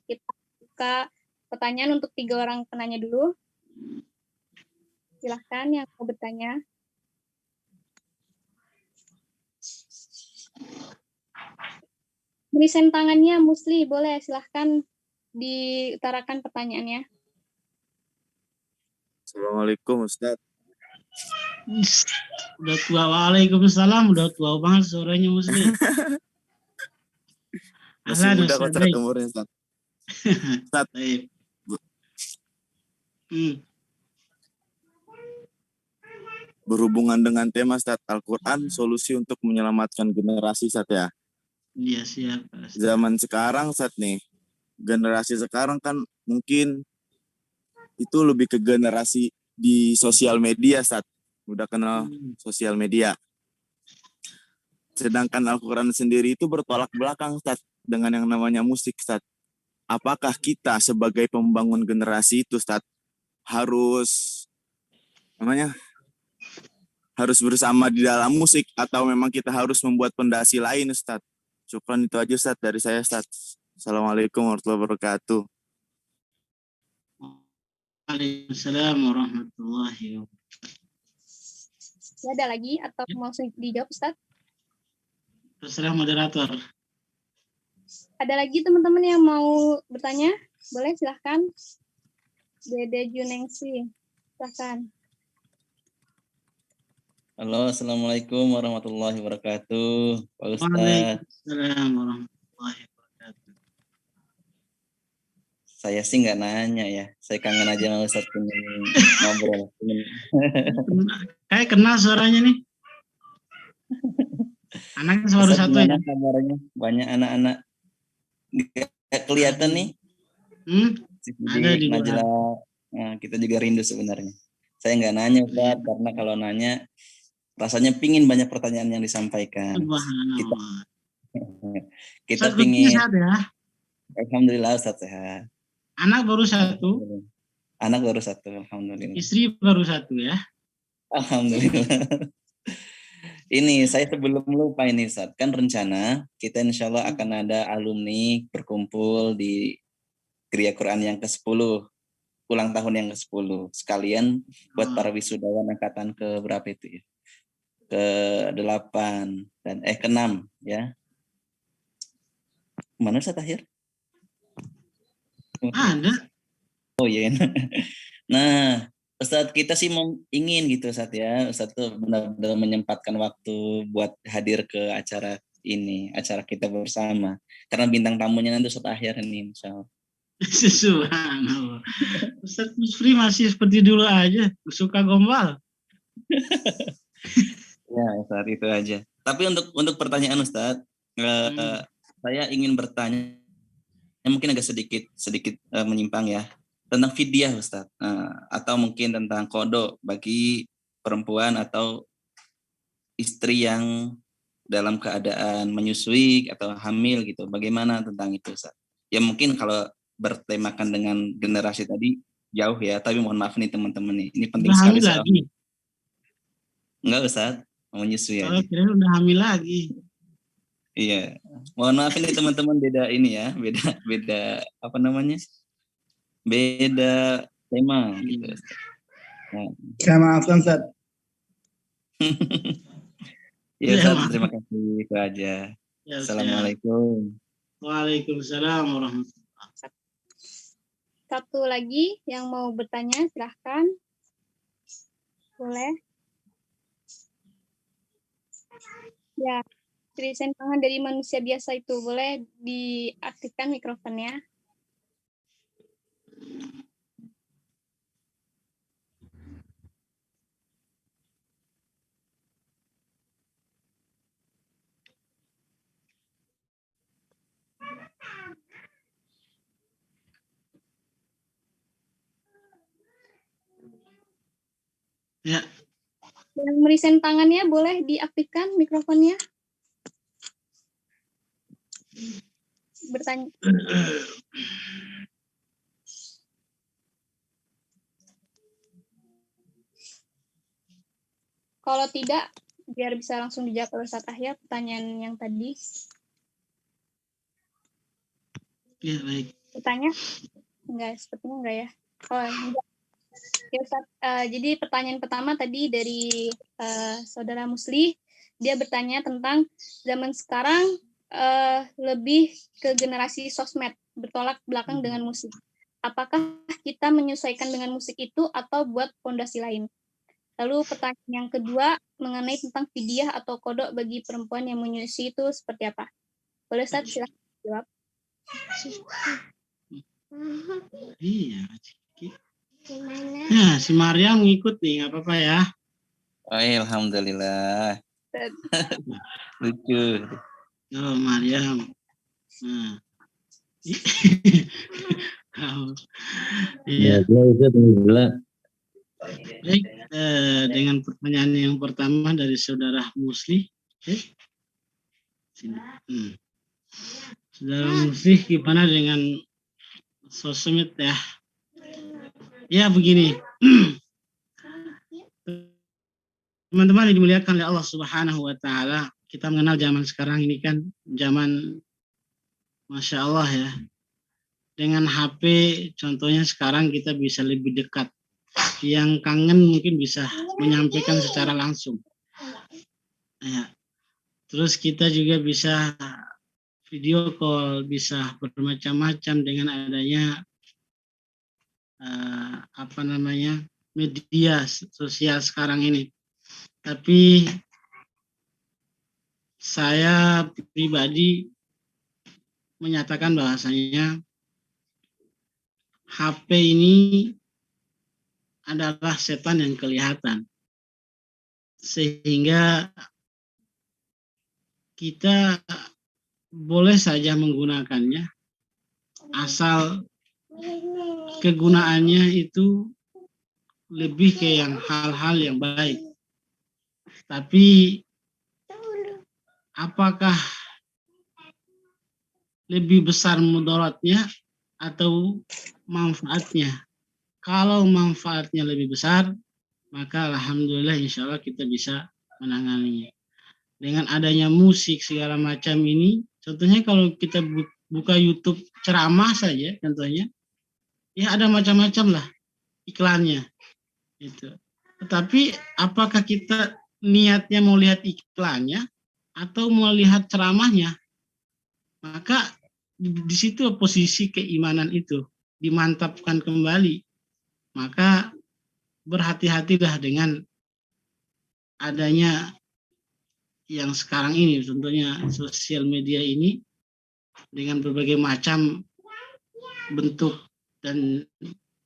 Kita buka pertanyaan untuk 3 orang penanya dulu. Silahkan yang mau bertanya. Merisen tangannya Musli, boleh silahkan diutarakan pertanyaannya. Assalamualaikum Ustaz. Udah tua, waalaikumsalam, udah tua banget suaranya Musli. Masih Ahlan, muda Ustaz. kontrak umurnya Ustaz. Ustaz, Baik. berhubungan dengan tema Ustaz, Al-Quran solusi untuk menyelamatkan generasi Ustaz ya. Iya siap. Zaman sekarang Ustaz nih, generasi sekarang kan mungkin itu lebih ke generasi di sosial media Ustaz. Udah kenal sosial media. Sedangkan Al-Quran sendiri itu bertolak belakang Ustaz dengan yang namanya musik Ustaz. Apakah kita sebagai pembangun generasi itu Ustaz harus bersama di dalam musik atau memang kita harus membuat pondasi lain Ustaz? Syukran, itu aja Ustaz dari saya Ustaz. Assalamualaikum warahmatullahi wabarakatuh. Waalaikumsalam warahmatullahi wabarakatuh. Ada lagi atau mau langsung dijawab Ustaz? Terserah moderator. Ada lagi teman-teman yang mau bertanya? Boleh silahkan. Dede Junengsi, silahkan. Halo, assalamualaikum warahmatullahi wabarakatuh, Pak Ustadz. Waalaikumsalam warahmatullahi wabarakatuh. Saya sih nggak nanya ya, saya kangen aja sama Ustadz ngobrol. Kayak kenal suaranya nih. Anaknya baru Ustadz, satu ya. Kabarnya banyak anak-anak nggak kelihatan nih. Ada di Najla. Nah, kita juga rindu sebenarnya. Saya nggak nanya Ustadz, karena kalau nanya rasanya pingin banyak pertanyaan yang disampaikan. Kita pingin. Sehat ya? Alhamdulillah Ustadz sehat. Anak baru satu. Anak baru satu, alhamdulillah. Istri baru satu ya. Alhamdulillah. Ini saya sebelum lupa ini Ustadz, kan rencana kita insya Allah akan ada alumni berkumpul di Kriya Quran yang ke-10, ulang tahun yang ke-10, sekalian buat para wisudawan angkatan ke berapa itu ya? Ke-8 dan ke-6 ya. Mana Ustadz Akhir? Ada. Oh iya. Nah, Ustadz kita sih ingin gitu Ustadz ya. Ustadz tuh benar-benar menyempatkan waktu buat hadir ke acara ini, acara kita bersama. Karena bintang tamunya nanti Ustadz Akhir ini insya Allah. Subhanallah. Ustadz Musfri masih seperti dulu aja, suka gombal. Ya Ustadz itu aja. Tapi untuk pertanyaan Ustadz, saya ingin bertanya, mungkin agak sedikit menyimpang ya, tentang fidyah Ustadz, atau mungkin tentang qada bagi perempuan atau istri yang dalam keadaan menyusui atau hamil gitu. Bagaimana tentang itu Ustadz? Ya mungkin kalau bertemakan dengan generasi tadi jauh ya, tapi mohon maaf nih teman-teman nih, ini penting sekali soal. Lagi. Enggak Ustadz, mau menyusui aja. Kalau kira udah hamil lagi. Iya, mohon maaf ini teman-teman beda ini ya, beda apa namanya? Beda tema gitu. Nah. Saya maafkan Ustaz. Ya Ustaz, terima kasih, itu aja. Ya, Assalamualaikum. Waalaikumsalam warahmatullahi wabarakatuh. Satu lagi yang mau bertanya silahkan. Boleh. Ya, tulisan tangan dari manusia biasa itu boleh diaktifkan mikrofonnya. Ya, Yang merisen tangannya boleh diaktifkan mikrofonnya. Bertanya. Kalau tidak, biar bisa langsung dijawab oleh Ustaz Ahya pertanyaan yang tadi. ya baik. Bertanya? Enggak, sepertinya enggak ya. Oh, enggak. Ya, Ustaz, jadi pertanyaan pertama tadi dari Saudara Musli, dia bertanya tentang zaman sekarang lebih ke generasi sosmed, bertolak belakang dengan musik. Apakah kita menyesuaikan dengan musik itu atau buat fondasi lain? Lalu pertanyaan yang kedua mengenai tentang fidyah atau kodok bagi perempuan yang menyusui itu seperti apa? Boleh Ustaz silakan jawab. Iya. Nah, si Maryam ngikut nih, nggak apa-apa ya. Oh, alhamdulillah. Lucu. Oh, Maryam. Nah. Iya. Baik, dengan pertanyaan yang pertama dari Saudara Musli. Saudara Musli, gimana dengan sosmed ya? Ya begini, teman-teman yang dimuliakan oleh Allah Subhanahu Wa Taala, kita mengenal zaman sekarang ini kan zaman, Masya Allah ya. Dengan HP, contohnya sekarang kita bisa lebih dekat. Yang kangen mungkin bisa menyampaikan secara langsung. Ya. Terus kita juga bisa video call, bisa bermacam-macam dengan adanya media sosial sekarang ini. Tapi saya pribadi menyatakan bahwasanya HP ini adalah setan yang kelihatan. Sehingga kita boleh saja menggunakannya asal kegunaannya itu lebih ke yang hal-hal yang baik. Tapi apakah lebih besar mudaratnya atau manfaatnya? Kalau manfaatnya lebih besar, maka alhamdulillah insya Allah kita bisa menanganinya. Dengan adanya musik segala macam ini, contohnya kalau kita buka YouTube ceramah saja, contohnya, ya ada macam-macam lah iklannya. Gitu. Tetapi apakah kita niatnya mau lihat iklannya atau mau lihat ceramahnya? Maka di situ posisi keimanan itu dimantapkan kembali. Maka berhati-hatilah dengan adanya yang sekarang ini, contohnya sosial media ini dengan berbagai macam bentuk dan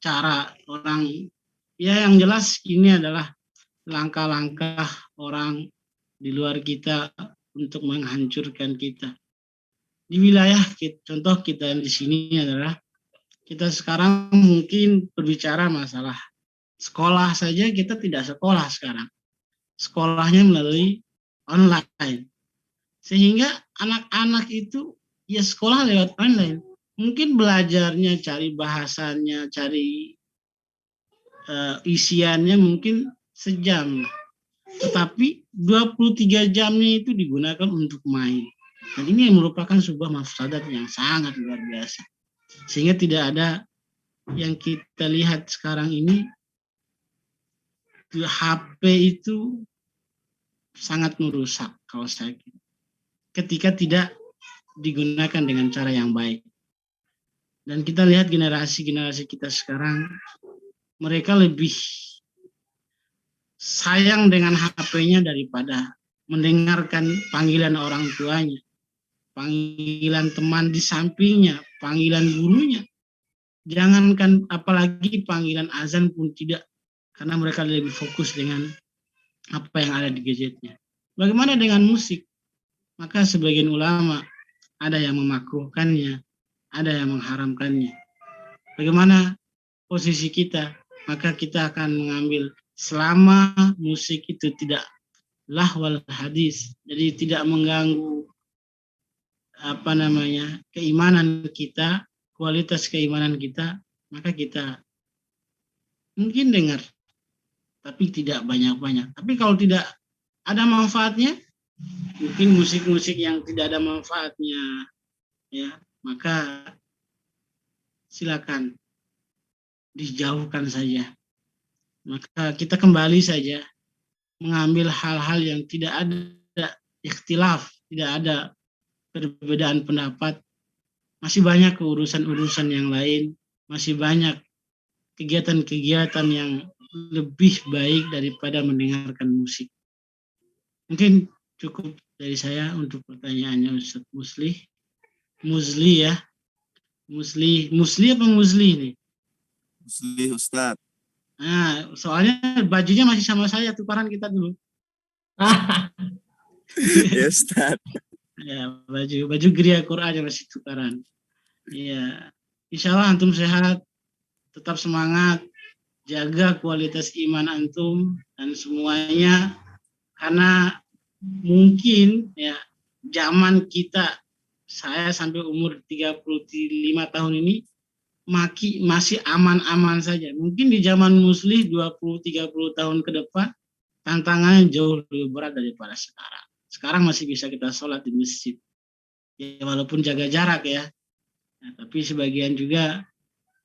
cara orang. Ya, yang jelas ini adalah langkah-langkah orang di luar kita untuk menghancurkan kita. Di wilayah contoh kita di sini adalah kita sekarang mungkin berbicara masalah sekolah saja, kita tidak sekolah sekarang. Sekolahnya melalui online. Sehingga anak-anak itu ya sekolah lewat online. Mungkin belajarnya, cari bahasanya, cari isiannya mungkin sejam. Tetapi 23 jamnya itu digunakan untuk main. Dan ini merupakan sebuah mafsadat yang sangat luar biasa. Sehingga tidak ada yang kita lihat sekarang ini, HP itu sangat merusak kalau saya kira. Ketika tidak digunakan dengan cara yang baik. Dan kita lihat generasi-generasi kita sekarang, mereka lebih sayang dengan HP-nya daripada mendengarkan panggilan orang tuanya, panggilan teman di sampingnya, panggilan gurunya. Jangankan apalagi panggilan azan pun tidak, karena mereka lebih fokus dengan apa yang ada di gadgetnya. Bagaimana dengan musik? Maka sebagian ulama ada yang memakruhkannya, ada yang mengharamkannya. Bagaimana posisi kita? Maka kita akan mengambil selama musik itu tidak lahwal hadis, jadi tidak mengganggu keimanan kita, kualitas keimanan kita, maka kita mungkin dengar, tapi tidak banyak-banyak. Tapi kalau tidak ada manfaatnya, mungkin musik-musik yang tidak ada manfaatnya, ya, maka silakan dijauhkan saja. Maka kita kembali saja mengambil hal-hal yang tidak ada ikhtilaf, tidak ada perbedaan pendapat. Masih banyak urusan-urusan yang lain, masih banyak kegiatan-kegiatan yang lebih baik daripada mendengarkan musik. Mungkin cukup dari saya untuk pertanyaannya Ustaz Musli. Musli ya. Musli apa Musli nih? Musli Ustaz. Nah, soalnya bajunya masih sama saya, tukaran kita dulu. Ya Ustaz. Ya, baju geria Quran masih tukaran. Ya, insya Allah antum sehat, tetap semangat, jaga kualitas iman antum dan semuanya, karena mungkin ya zaman kita, saya sampai umur 35 tahun ini masih aman-aman saja. Mungkin di zaman Muslim 20-30 tahun ke depan tantangannya jauh lebih berat daripada sekarang. Sekarang masih bisa kita sholat di masjid, ya walaupun jaga jarak ya. Nah, tapi sebagian juga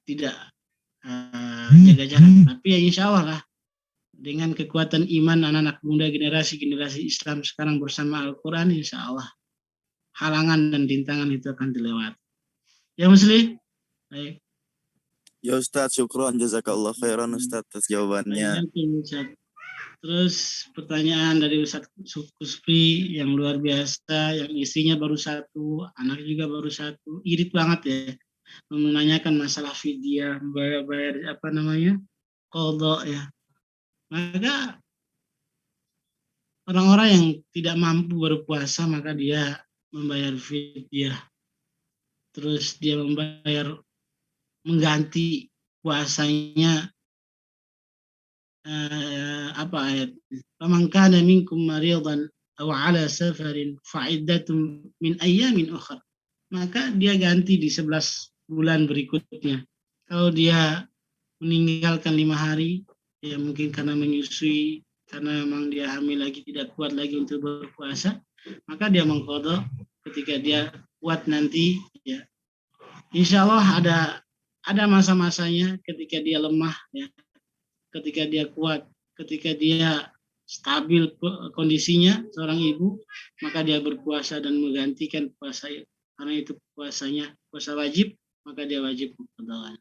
tidak jaga jarak. Tapi ya insya Allah lah, dengan kekuatan iman anak-anak muda generasi Islam sekarang bersama Al-Quran, insya Allah halangan dan rintangan itu akan dilewati. Ya Muslim? Baik. Ya Ustaz, syukron, jazakallah khairan Ustaz atas jawabannya. Terus pertanyaan dari Ustaz Kuspi yang luar biasa, yang istrinya baru 1, anak juga baru 1, irit banget ya, menanyakan masalah fidyah, bayar qadha ya. Maka orang-orang yang tidak mampu berpuasa maka dia membayar fidyah, terus dia mengganti puasanya. Ayat faman kana minkum maridan aw ala safarin fa'iddatun min ayyamin ukhra, maka dia ganti di 11 bulan berikutnya. Kalau dia meninggalkan 5 hari, ya mungkin karena menyusui, karena memang dia hamil lagi, tidak kuat lagi untuk berpuasa, maka dia mengqadha ketika dia kuat nanti ya. Insya Allah ada masa-masanya ketika dia lemah ya, ketika dia kuat, ketika dia stabil kondisinya seorang ibu, maka dia berpuasa dan menggantikan puasa, karena itu puasa wajib, maka dia wajib mengqadha.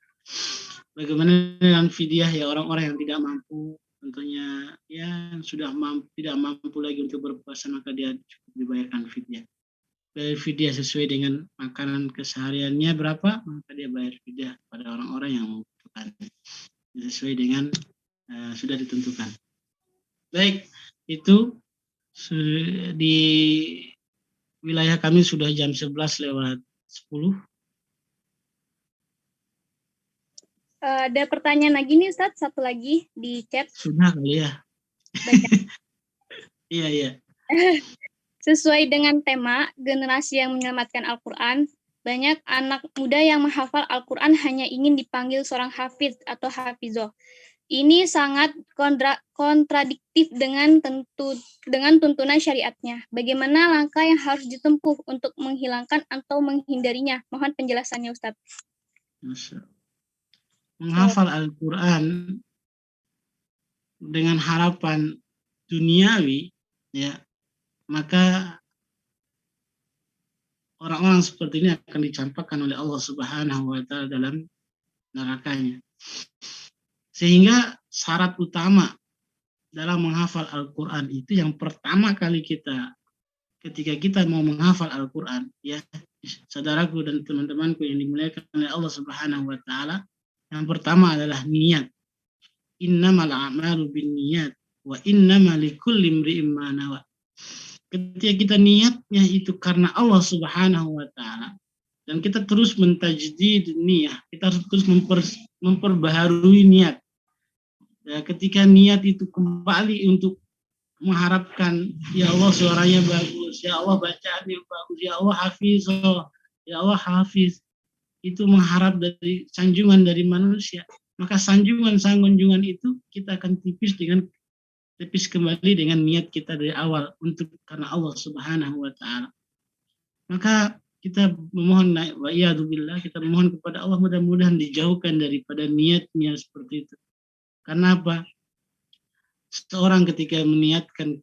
Bagaimana dengan fidyah ya, orang-orang yang tidak mampu, tentunya ya sudah tidak mampu lagi untuk berpuasa, maka dia cukup dibayarkan fidyah. Bayar fidyah sesuai dengan makanan kesehariannya berapa, maka dia bayar fidyah pada orang-orang yang membutuhkan sesuai dengan sudah ditentukan. Baik, itu di wilayah kami sudah jam 11:10. Ada pertanyaan lagi nih Ustaz, satu lagi di chat. Sudah kali ya. Iya. Sesuai dengan tema generasi yang menyelamatkan Al-Quran, banyak anak muda yang menghafal Al-Quran hanya ingin dipanggil seorang hafiz atau hafizoh. Ini sangat kontradiktif dengan tuntunan syariatnya. Bagaimana langkah yang harus ditempuh untuk menghilangkan atau menghindarinya? Mohon penjelasannya Ustaz. Menghafal Al-Quran dengan harapan duniawi, ya, maka orang-orang seperti ini akan dicampakkan oleh Allah Subhanahu wa Ta'ala dalam nerakanya. Sehingga syarat utama dalam menghafal Al-Quran itu, yang pertama kali ketika kita mau menghafal Al-Quran, ya saudaraku dan teman-temanku yang dimuliakan oleh Allah Subhanahu wa Ta'ala, Yang pertama adalah niat. Innamal a'malu binniyat wa innamal likulli imri'in ma nawa. Ketika kita niatnya itu karena Allah Subhanahu wa taala dan kita terus mentajdid niat, kita harus terus memperbaharui niat. Ya, ketika niat itu kembali untuk mengharapkan, ya Allah suaranya bagus, ya Allah bacaannya bagus, ya Allah hafiz, ya Allah hafiz, itu mengharap dari sanjungan dari manusia, maka sanjungan itu kita akan tipis kembali dengan niat kita dari awal untuk karena Allah Subhanahu wa taala. Maka kita memohon wa iyadzubillah, kita memohon kepada Allah mudah-mudahan dijauhkan daripada niatnya seperti itu. Karena apa? Seorang ketika meniatkan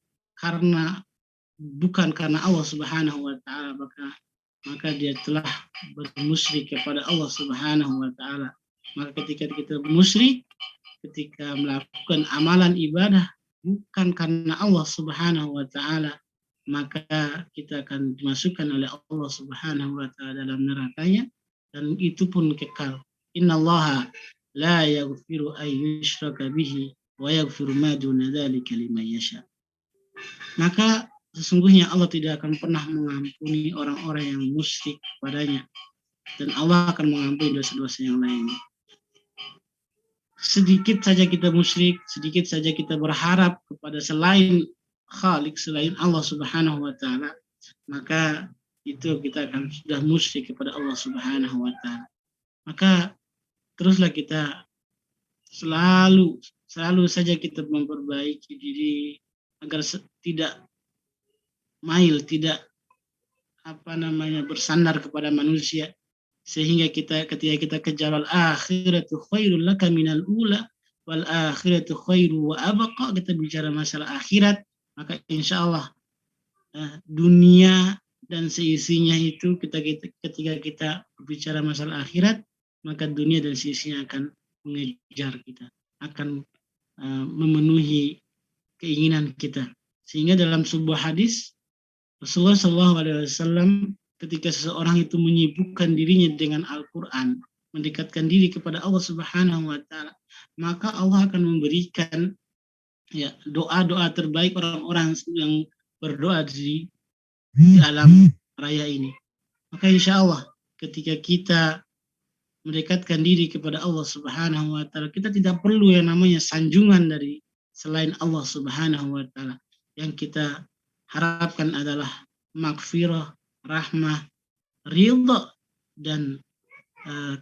bukan karena Allah Subhanahu wa taala, maka dia telah bermusyrik kepada Allah Subhanahu wa taala. Maka ketika kita musyrik, ketika melakukan amalan ibadah bukan karena Allah Subhanahu wa taala, maka kita akan dimasukkan oleh Allah Subhanahu wa taala dalam nerakanya, dan itu pun kekal. Innallaha la yaghfiru an yushraka bihi wa yaghfiru ma duna dzalika liman yasha. Maka sesungguhnya Allah tidak akan pernah mengampuni orang-orang yang musyrik padanya, dan Allah akan mengampuni dosa-dosa yang lainnya. Sedikit saja kita musyrik, sedikit saja kita berharap kepada selain Khalik, selain Allah Subhanahu wa taala, maka itu kita akan sudah musyrik kepada Allah Subhanahu wa taala. Maka teruslah kita selalu saja kita memperbaiki diri agar tidak bersandar kepada manusia, sehingga ketika kita kejar al-akhiratu khairul laka minal ula wal akhiratu khairu wa abqa, kita bicara masalah akhirat, maka insya Allah dunia dan seisinya itu ketika kita bicara masalah akhirat, maka dunia dan seisinya akan mengejar kita, akan memenuhi keinginan kita. Sehingga dalam sebuah hadis Rasulullah SAW, ketika seseorang itu menyibukkan dirinya dengan Al-Quran, mendekatkan diri kepada Allah Subhanahu wa taala, maka Allah akan memberikan doa-doa terbaik orang-orang yang berdoa di alam raya ini. Maka insya Allah ketika kita mendekatkan diri kepada Allah Subhanahu wa taala, kita tidak perlu yang namanya sanjungan dari selain Allah Subhanahu wa taala. Yang kita harapkan adalah maghfirah, rahmah, ridha, dan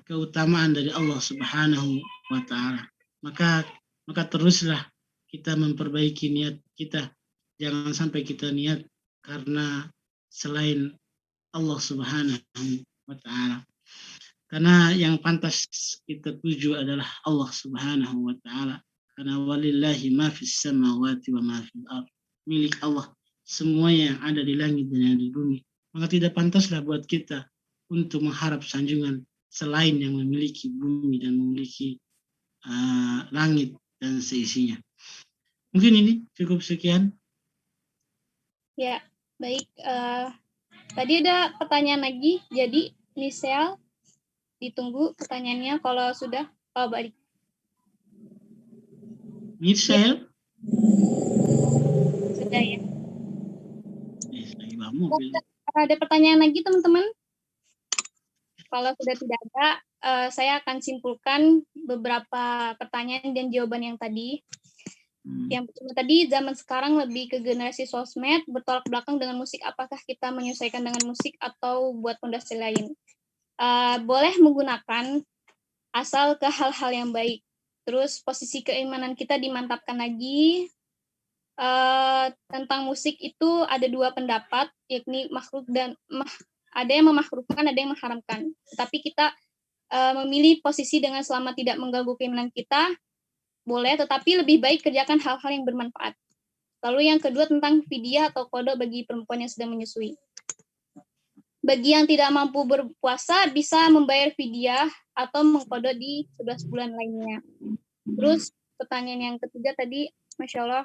keutamaan dari Allah Subhanahu wa taala. Maka teruslah kita memperbaiki niat kita. Jangan sampai kita niat karena selain Allah Subhanahu wa taala. Karena yang pantas kita tuju adalah Allah Subhanahu wa taala. Karena walillahi ma fis samawati wa ma fil ardh. Milik Allah semua yang ada di langit dan yang di bumi. Maka tidak pantaslah buat kita untuk mengharap sanjungan selain yang memiliki bumi dan memiliki langit dan seisinya. Mungkin ini cukup sekian. Ya, baik. Tadi ada pertanyaan lagi. Jadi, Michelle, ditunggu pertanyaannya kalau sudah. Kalau balik. Michelle? Sudah ya. Lagi mobil. Ada pertanyaan lagi, teman-teman? Kalau sudah tidak ada, saya akan simpulkan beberapa pertanyaan dan jawaban yang tadi. Yang pertama tadi, zaman sekarang lebih ke generasi sosmed, bertolak belakang dengan musik. Apakah kita menyesuaikan dengan musik atau buat fondasi lain? Boleh menggunakan asal ke hal-hal yang baik. Terus posisi keimanan kita dimantapkan lagi. Tentang musik itu ada dua pendapat, yakni makruh dan ada yang memakruhkan, ada yang mengharamkan. Tetapi kita memilih posisi dengan selama tidak mengganggu keimanan kita, boleh, tetapi lebih baik kerjakan hal-hal yang bermanfaat. Lalu yang kedua tentang fidyah atau qada bagi perempuan yang sedang menyusui. Bagi yang tidak mampu berpuasa, bisa membayar fidyah atau mengqada di 11 bulan lainnya. Terus pertanyaan yang ketiga tadi, Masya Allah,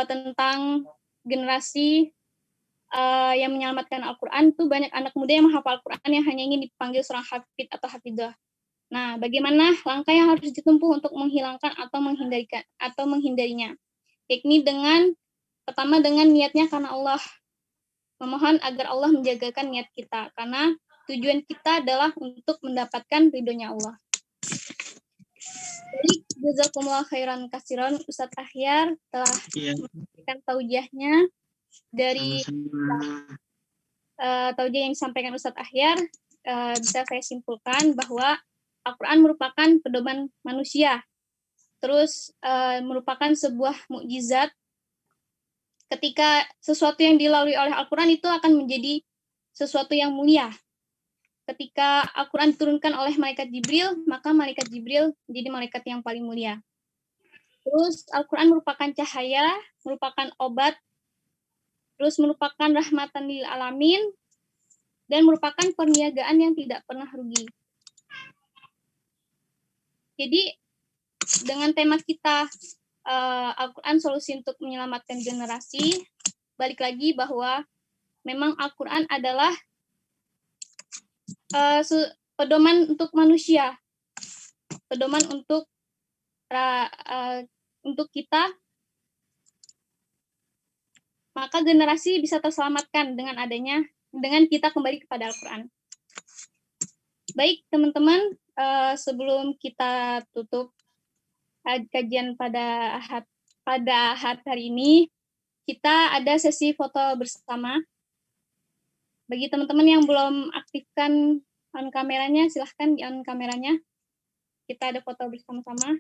tentang generasi yang menyelamatkan Al-Quran, itu banyak anak muda yang menghafal Al-Quran yang hanya ingin dipanggil seorang hafid atau hafidzah. Nah, bagaimana langkah yang harus ditempuh untuk menghilangkan atau menghindarinya? Yakni pertama dengan niatnya karena Allah. Memohon agar Allah menjagakan niat kita, karena tujuan kita adalah untuk mendapatkan ridhonya Allah. Jadi, jazakumullah khairan kasiron, Ustadz Ahyar telah Ya, memberikan taujiahnya dari sama-sama. taujiah yang disampaikan Ustadz Ahyar. Bisa saya simpulkan bahwa Al-Quran merupakan pedoman manusia, terus merupakan sebuah mukjizat. Ketika sesuatu yang dilalui oleh Al-Quran itu akan menjadi sesuatu yang mulia. Ketika Al-Quran diturunkan oleh malaikat Jibril, maka malaikat Jibril menjadi malaikat yang paling mulia. Terus Al-Quran merupakan cahaya, merupakan obat, terus merupakan rahmatan lil alamin, dan merupakan perniagaan yang tidak pernah rugi. Jadi dengan tema kita Al-Quran solusi untuk menyelamatkan generasi, balik lagi bahwa memang Al-Quran adalah pedoman untuk manusia, pedoman untuk kita, maka generasi bisa terselamatkan dengan kita kembali kepada Al-Quran. Baik teman-teman, sebelum kita tutup kajian pada hari ini, kita ada sesi foto bersama. Bagi teman-teman yang belum aktifkan on kameranya, silahkan di on kameranya. Kita ada foto bersama-sama.